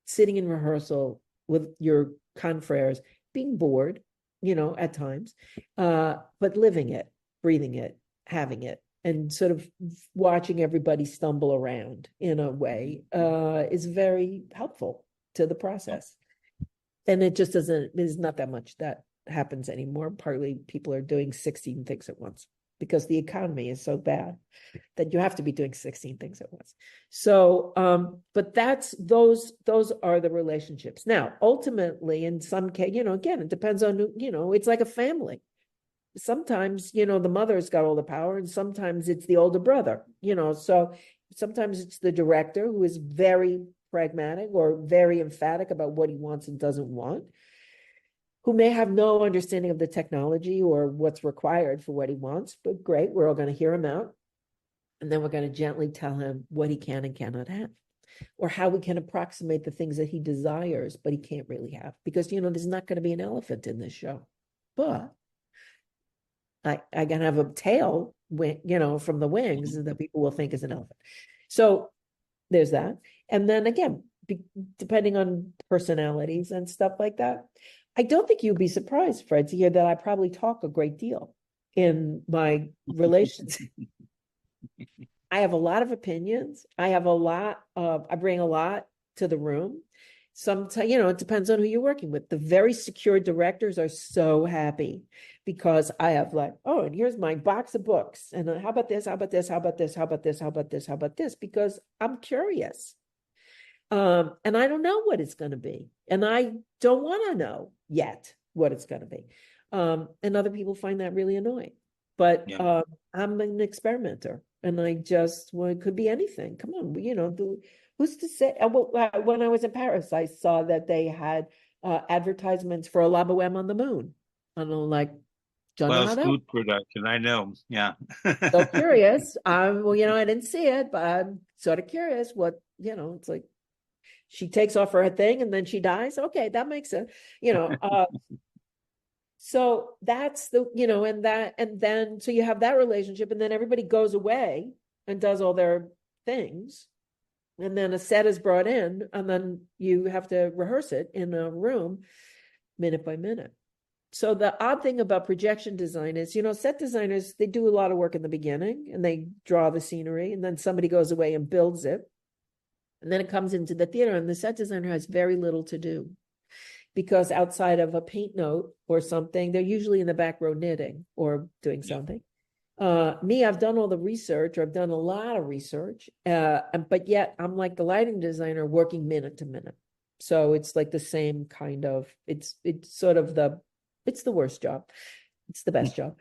sitting in rehearsal with your confreres, being bored, at times, but living it, breathing it, having it, and sort of watching everybody stumble around in a way is very helpful to the process. And it just there's not that much that happens anymore. Partly people are doing 16 things at once because the economy is so bad that you have to be doing 16 things at once. So, but those are the relationships. Now, ultimately, in some case, again, it depends on, it's like a family. Sometimes, the mother's got all the power, and sometimes it's the older brother, so sometimes it's the director who is very pragmatic or very emphatic about what he wants and doesn't want, who may have no understanding of the technology or what's required for what he wants, but great, we're all going to hear him out. And then we're going to gently tell him what he can and cannot have, or how we can approximate the things that he desires, but he can't really have. Because, there's not going to be an elephant in this show, but I can have a tail, from the wings that people will think is an elephant. So there's that. And then again, depending on personalities and stuff like that, I don't think you'd be surprised, Fred, to hear that I probably talk a great deal in my relations. I have a lot of opinions. I bring a lot to the room. Sometimes, it depends on who you're working with. The very secure directors are so happy because I have and here's my box of books. And how about this? How about this? How about this? How about this? How about this? How about this? Because I'm curious. And I don't know what it's going to be. And I don't want to know yet what it's going to be. And other people find that really annoying. But I'm an experimenter. And it could be anything. Come on, who's to say? When I was in Paris, I saw that they had advertisements for a La Boheme on the Moon. I don't know, don't know how that.
Food production, I know. Yeah.
So curious. I didn't see it, but I'm sort of curious what, it's like she takes off her thing and then she dies. Okay, that makes sense. So that's and then so you have that relationship, and then everybody goes away and does all their things. And then a set is brought in, and then you have to rehearse it in a room minute by minute. So the odd thing about projection design is, set designers, they do a lot of work in the beginning and they draw the scenery, and then somebody goes away and builds it. And then it comes into the theater, and the set designer has very little to do, because outside of a paint note or something, they're usually in the back row knitting or doing something. Me, I've done all the research, or I've done a lot of research, but yet I'm like the lighting designer working minute to minute. So it's like the same kind of, it's sort of it's the worst job. It's the best job,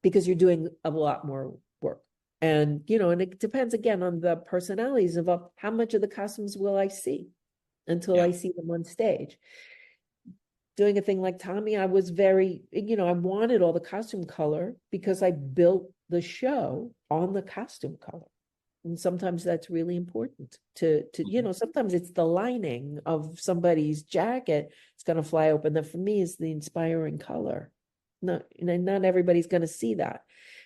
because you're doing a lot more work. And, and it depends again on the personalities of how much of the costumes will I see until I see them on stage. Doing a thing like Tommy, I was very, I wanted all the costume color because I built the show on the costume color. And sometimes that's really important to sometimes it's the lining of somebody's jacket. It's going to fly open. That for me is the inspiring color. Not everybody's going to see that.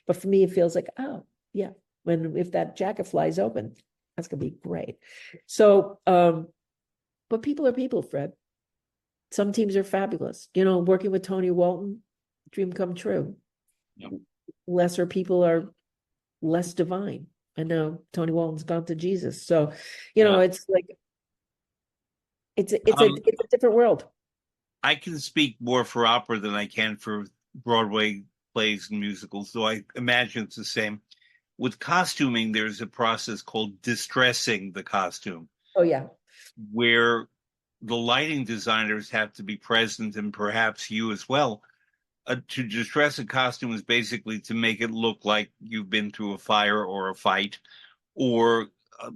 But for me, it feels like, oh, yeah, if that jacket flies open, that's going to be great. So, but people are people, Fred. Some teams are fabulous. Working with Tony Walton, dream come true. Yep. Lesser people are less divine. I know Tony Walton's gone to Jesus. So, it's like, it's a different world.
I can speak more for opera than I can for Broadway plays and musicals, so I imagine it's the same. With costuming, there's a process called distressing the costume,
Oh, yeah.
where the lighting designers have to be present, and perhaps you as well. To distress a costume is basically to make it look like you've been through a fire or a fight, or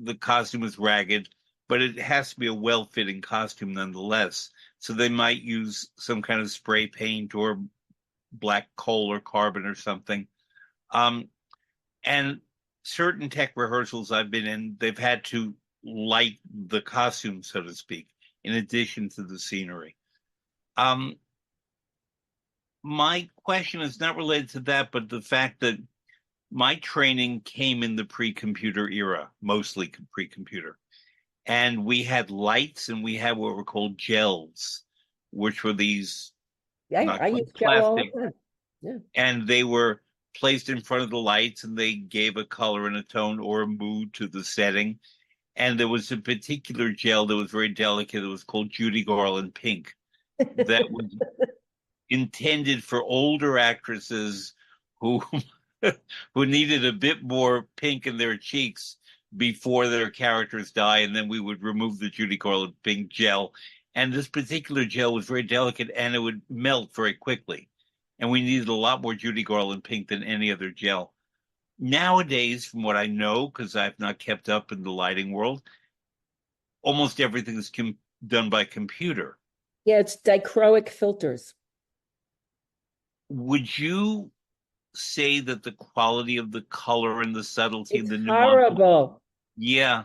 the costume is ragged, but it has to be a well-fitting costume nonetheless. So they might use some kind of spray paint or black coal or carbon or something. Um, and certain tech rehearsals I've been in, they've had to light the costume, so to speak, in addition to the scenery. Um, my question is not related to that, but the fact that my training came in the pre-computer era, mostly pre-computer. And we had lights and we had what were called gels, which were these
Yeah,
not
I
quite
use gel all
plastic,
the time. Yeah.
and they were placed in front of the lights and they gave a color and a tone or a mood to the setting. And there was a particular gel that was very delicate. It was called Judy Garland Pink. That was intended for older actresses who who needed a bit more pink in their cheeks before their characters die, and then we would remove the Judy Garland pink gel. And this particular gel was very delicate, and it would melt very quickly. And we needed a lot more Judy Garland pink than any other gel. Nowadays, from what I know, because I've not kept up in the lighting world, almost everything is done by computer.
Yeah, it's dichroic filters.
Would you say that the quality of the color and the subtlety
It's
and the nuance?
horrible.
Yeah,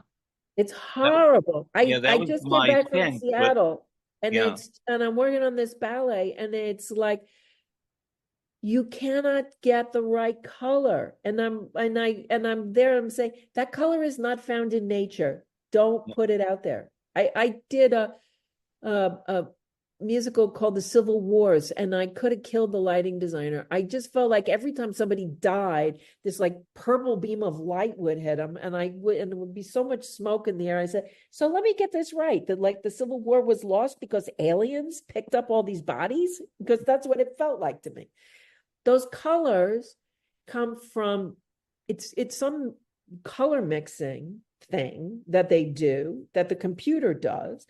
It's
that,
horrible.
yeah, that
I
was
just got
my
back from
sense. But
Seattle,
yeah,
and I'm working on this ballet, and it's like you cannot get the right color. And I'm there, I'm saying that color is not found in nature. Don't put it out there. I did a musical called The Civil Wars, and I could have killed the lighting designer. I just felt like every time somebody died, this like purple beam of light would hit them, and and there would be so much smoke in the air. I said, so let me get this right, that like the Civil War was lost because aliens picked up all these bodies, because that's what it felt like to me. Those colors come from, it's some color mixing thing that they do, that the computer does.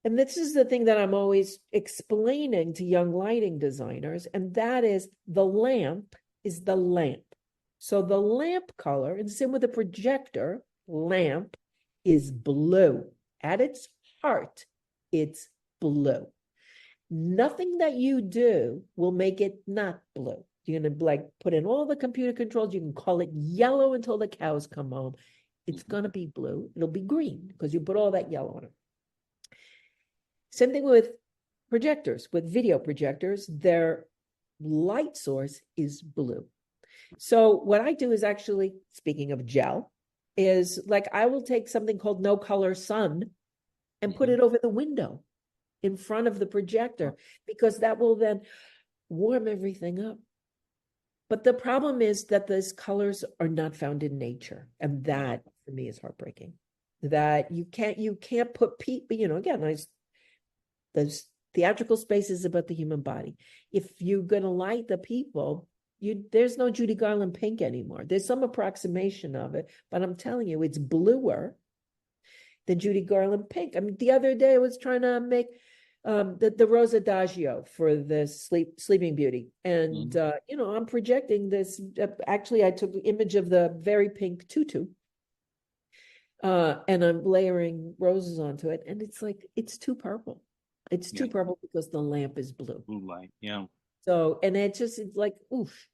And this is the thing that I'm always explaining to young lighting designers, and that is the lamp is the lamp. So the lamp color, and same with the projector, lamp is blue. At its heart, it's blue. Nothing that you do will make it not blue. You're going to like put in all the computer controls. You can call it yellow until the cows come home. It's going to be blue. It'll be green because you put all that yellow on it. Same thing with projectors, with video projectors, their light source is blue. So what I do is actually, speaking of gel, is like I will take something called no color sun and put it over the window in front of the projector, because that will then warm everything up. But the problem is that those colors are not found in nature. And that for me is heartbreaking. That you can't put people, again, the theatrical space is about the human body. If you're gonna light the people, there's no Judy Garland pink anymore. There's some approximation of it, but I'm telling you, it's bluer than Judy Garland pink. I mean, the other day I was trying to make the Rose Adagio for the Sleeping Beauty. And, I'm projecting this. Actually, I took the image of the very pink tutu. And I'm layering roses onto it. And it's like, it's too purple. It's too purple because the lamp is blue.
Blue light, yeah.
So, and it's like, oof.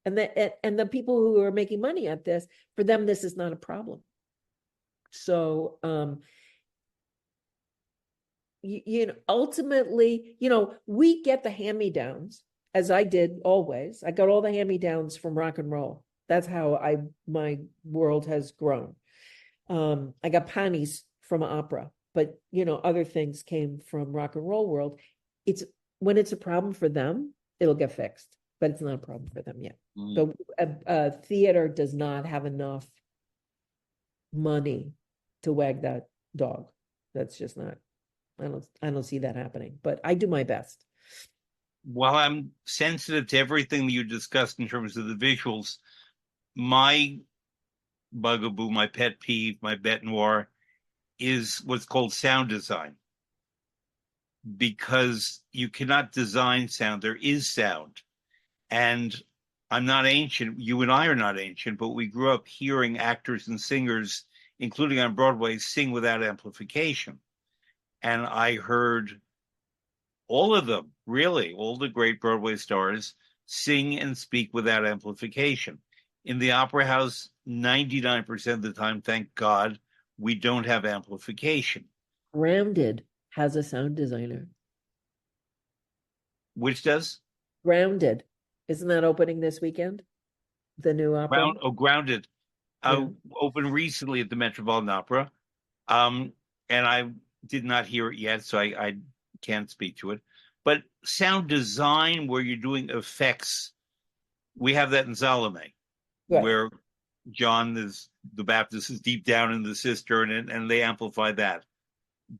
And the people who are making money at this, for them, this is not a problem. So, ultimately, we get the hand-me-downs, as I did always. I got all the hand-me-downs from rock and roll. That's how my world has grown. I got panties from opera, but other things came from rock and roll world. When it's a problem for them, it'll get fixed, but it's not a problem for them yet. So theater does not have enough money to wag that dog. That's just not. I don't see that happening, but I do my best.
While I'm sensitive to everything you discussed in terms of the visuals, My bugaboo, my pet peeve, my bête noire is what's called sound design, because you cannot design sound. There is sound. And I'm not ancient. You and I are not ancient, but we grew up hearing actors and singers, including on Broadway, sing without amplification. And I heard all of them, really, all the great Broadway stars sing and speak without amplification. In the Opera House, 99% of the time, thank God, we don't have amplification.
Grounded has a sound designer.
Which does?
Grounded. Isn't that opening this weekend? The new opera?
Grounded.
Yeah.
Opened recently at the Metropolitan Opera. Um, and I did not hear it yet, so I can't speak to it. But sound design, where you're doing effects, we have that in Salome,
Right.
where John is the Baptist is deep down in the cistern, and they amplify that.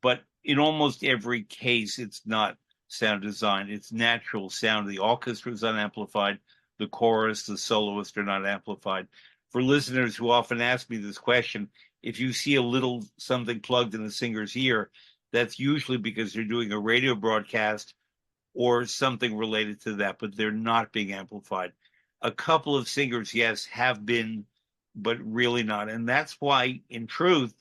But in almost every case, it's not sound design; it's natural sound. The orchestra is unamplified, the chorus, the soloist are not amplified. For listeners who often ask me this question, if you see a little something plugged in the singer's ear, that's usually because they're doing a radio broadcast or something related to that, but they're not being amplified. A couple of singers, yes, have been, but really not. And that's why, in truth,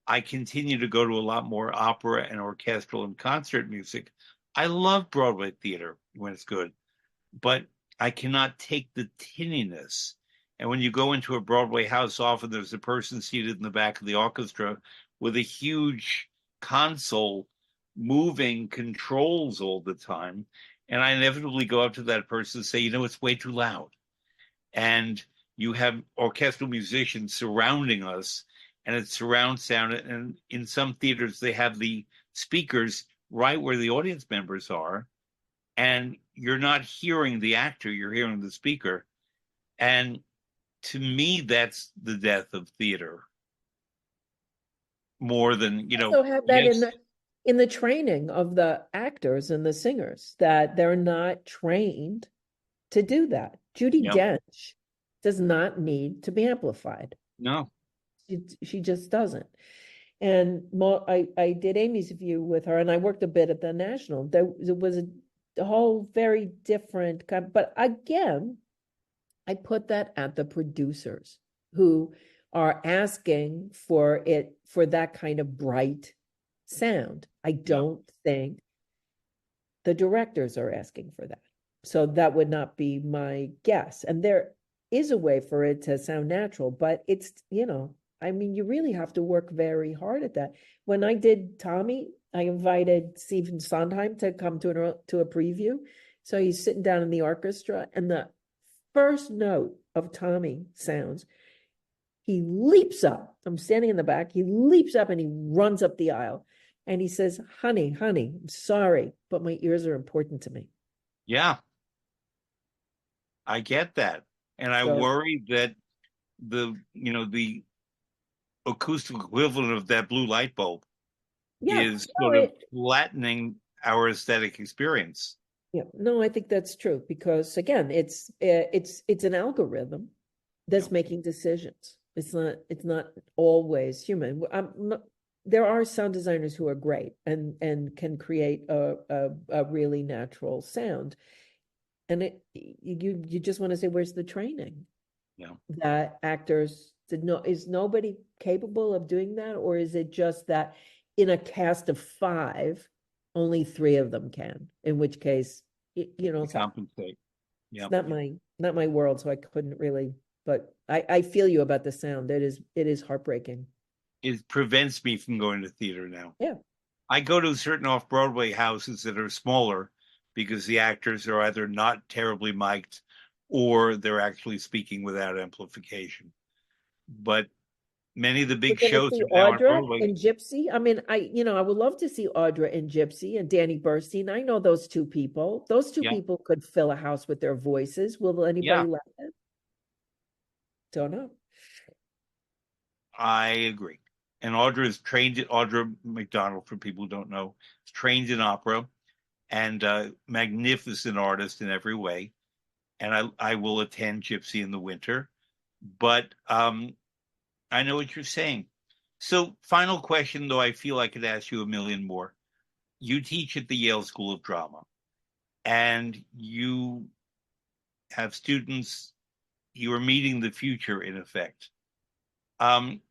I continue to go to a lot more opera and orchestral and concert music. I love Broadway theater when it's good, but I cannot take the tinniness. And when you go into a Broadway house, often there's a person seated in the back of the orchestra with a huge console moving controls all the time. And I inevitably go up to that person and say, it's way too loud. And you have orchestral musicians surrounding us, and it's surround sound. And in some theaters, they have the speakers right where the audience members are, and you're not hearing the actor, you're hearing the speaker. And to me, that's the death of theater more than,
Also have that
yes,
in the training of the actors and the singers, that they're not trained to do that. Judi
yeah,
Dench does not need to be amplified.
no,
She just doesn't. And I did Amy's View with her, and I worked a bit at the National. There was a whole very different kind, but again, I put that at the producers who are asking for that kind of bright sound. I don't think the directors are asking for that. So that would not be my guess. And there is a way for it to sound natural, but it's, I mean, you really have to work very hard at that. When I did Tommy, I invited Stephen Sondheim to come to a preview. So he's sitting down in the orchestra, and the first note of Tommy sounds, he leaps up. I'm standing in the back. He leaps up and he runs up the aisle. And he says, honey, I'm sorry, but my ears are important to me.
yeah, I get that. And I worry that the acoustic equivalent of that blue light bulb is sort of flattening our aesthetic experience.
Yeah, no, I think that's true, because again, it's an algorithm that's making decisions. It's not always human. There are sound designers who are great and can create a really natural sound. And you just want to say, where's the training?
Yeah.
That actors is nobody capable of doing that, or is it just that in a cast of 5, only 3 of them can? In which case,
compensate. Yeah,
it's not my world, so I couldn't really. But I feel you about the sound. It is heartbreaking.
It prevents me from going to theater now.
Yeah.
I go to certain off-Broadway houses that are smaller because the actors are either not terribly mic'd or they're actually speaking without amplification. But many of the big shows
See
are now on
Audra
Broadway.
and Gypsy. I mean, I would love to see Audra and Gypsy and Danny Burstein. I know those two people. Those two people could fill a house with their voices. Will anybody let them? Don't know.
I agree. And Audra McDonald, for people who don't know, is trained in opera and a magnificent artist in every way. And I will attend Gypsy in the winter. but I know what you're saying. So, final question, though I feel I could ask you a million more. You teach at the Yale School of Drama, and you have students, you are meeting the future in effect. Um,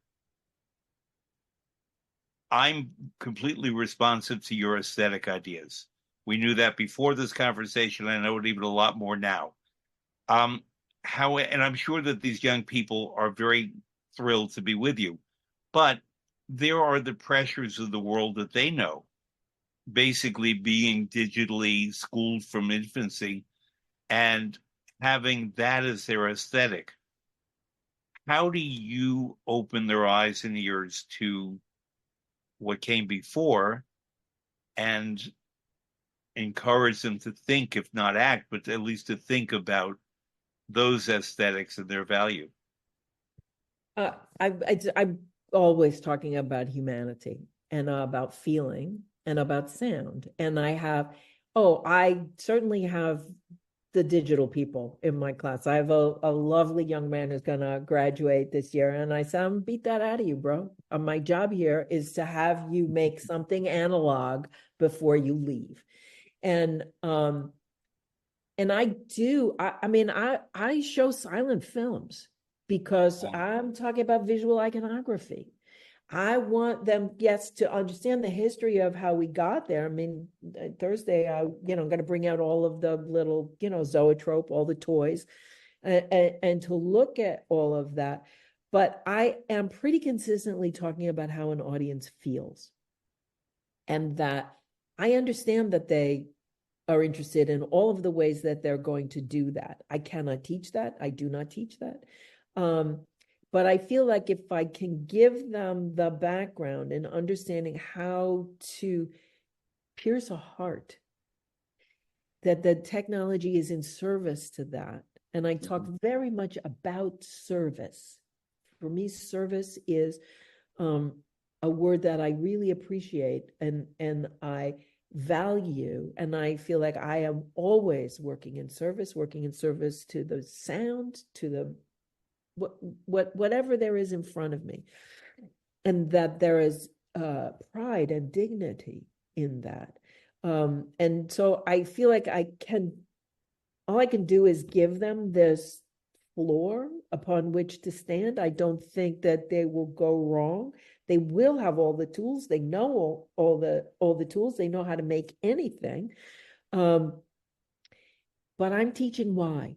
I'm completely responsive to your aesthetic ideas. We knew that before this conversation. I know it even a lot more now. Um, and I'm sure that these young people are very thrilled to be with you, but there are the pressures of the world that they know, basically being digitally schooled from infancy and having that as their aesthetic. How do you open their eyes and ears to what came before and encourage them to think, if not act, but at least to think about those aesthetics and their value?
Uh, I'm always talking about humanity and about feeling and about sound. And I certainly have the digital people in my class. I have a lovely young man who's going to graduate this year. And I said, I'm beat that out of you, bro. My job here is to have you make something analog before you leave. And I show silent films because I'm talking about visual iconography. I want them, yes, to understand the history of how we got there. I mean, Thursday, I'm going to bring out all of the little, zoetrope, all the toys, and to look at all of that. But I am pretty consistently talking about how an audience feels, and that I understand that they are interested in all of the ways that they're going to do that. I cannot teach that. I do not teach that. But I feel like if I can give them the background and understanding how to pierce a heart, that the technology is in service to that. And I talk very much about service. For me, service is a word that I really appreciate and I value, and I feel like I am always working in service to the sound, to the whatever there is in front of me, and that there is pride and dignity in that. And so I feel like all I can do is give them this floor upon which to stand. I don't think that they will go wrong. They will have all the tools. They know all the tools. They know how to make anything. But I'm teaching why,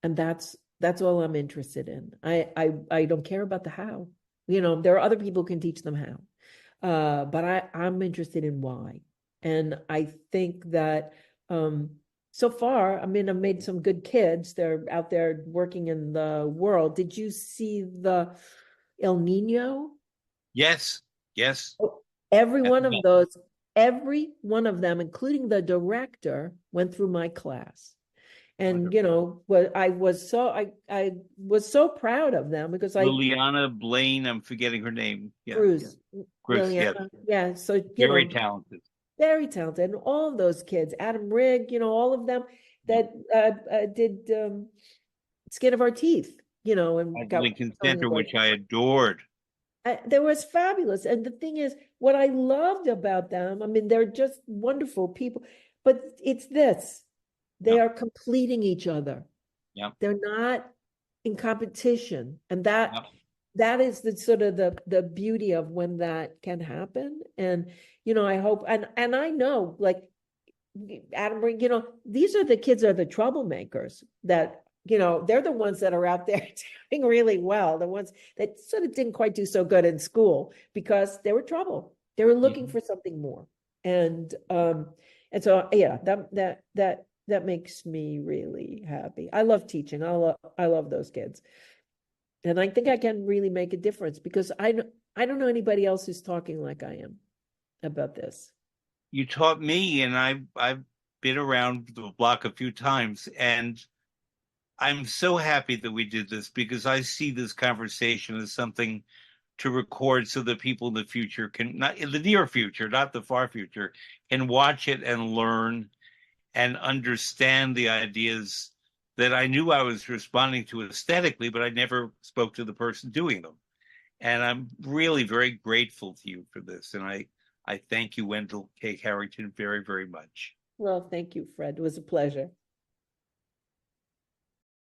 and that's all I'm interested in. I don't care about the how. There are other people who can teach them how, but I'm interested in why, and I think that so far, I mean, I've made some good kids. They're out there working in the world. Did you see the El Nino?
Yes, yes.
Every one of those, every one of them, including the director, went through my class. And what I was so proud of them because
Liliana Blaine, I'm forgetting her name. Yeah,
Cruz,
Chris, yeah,
yeah. So
very talented.
very talented, and all of those kids, Adam Rigg, all of them that did Skin of Our Teeth, and
At
got
Lincoln Center, which I adored.
There was fabulous. And the thing is, what I loved about them, I mean, they're just wonderful people, but it's this, they
Yeah,
are completing each other.
yeah,
They're not in competition. And
yeah.
that is the sort of the beauty of when that can happen. And, I hope, and I know, like, Adam, these are the kids are the troublemakers that, they're the ones that are out there doing really well. The ones that sort of didn't quite do so good in school because they were trouble. They were looking for something more. And so, yeah, that makes me really happy. I love teaching. I love those kids. And I think I can really make a difference because I don't know anybody else who's talking like I am about this.
You taught me, and I've been around the block a few times, and I'm so happy that we did this because I see this conversation as something to record so that people in the future can, not in the near future, not the far future, can watch it and learn and understand the ideas that I knew I was responding to aesthetically, but I never spoke to the person doing them. And I'm really very grateful to you for this. And I thank you, Wendall K. Harrington, very, very much.
Well, thank you, Fred. It was a pleasure.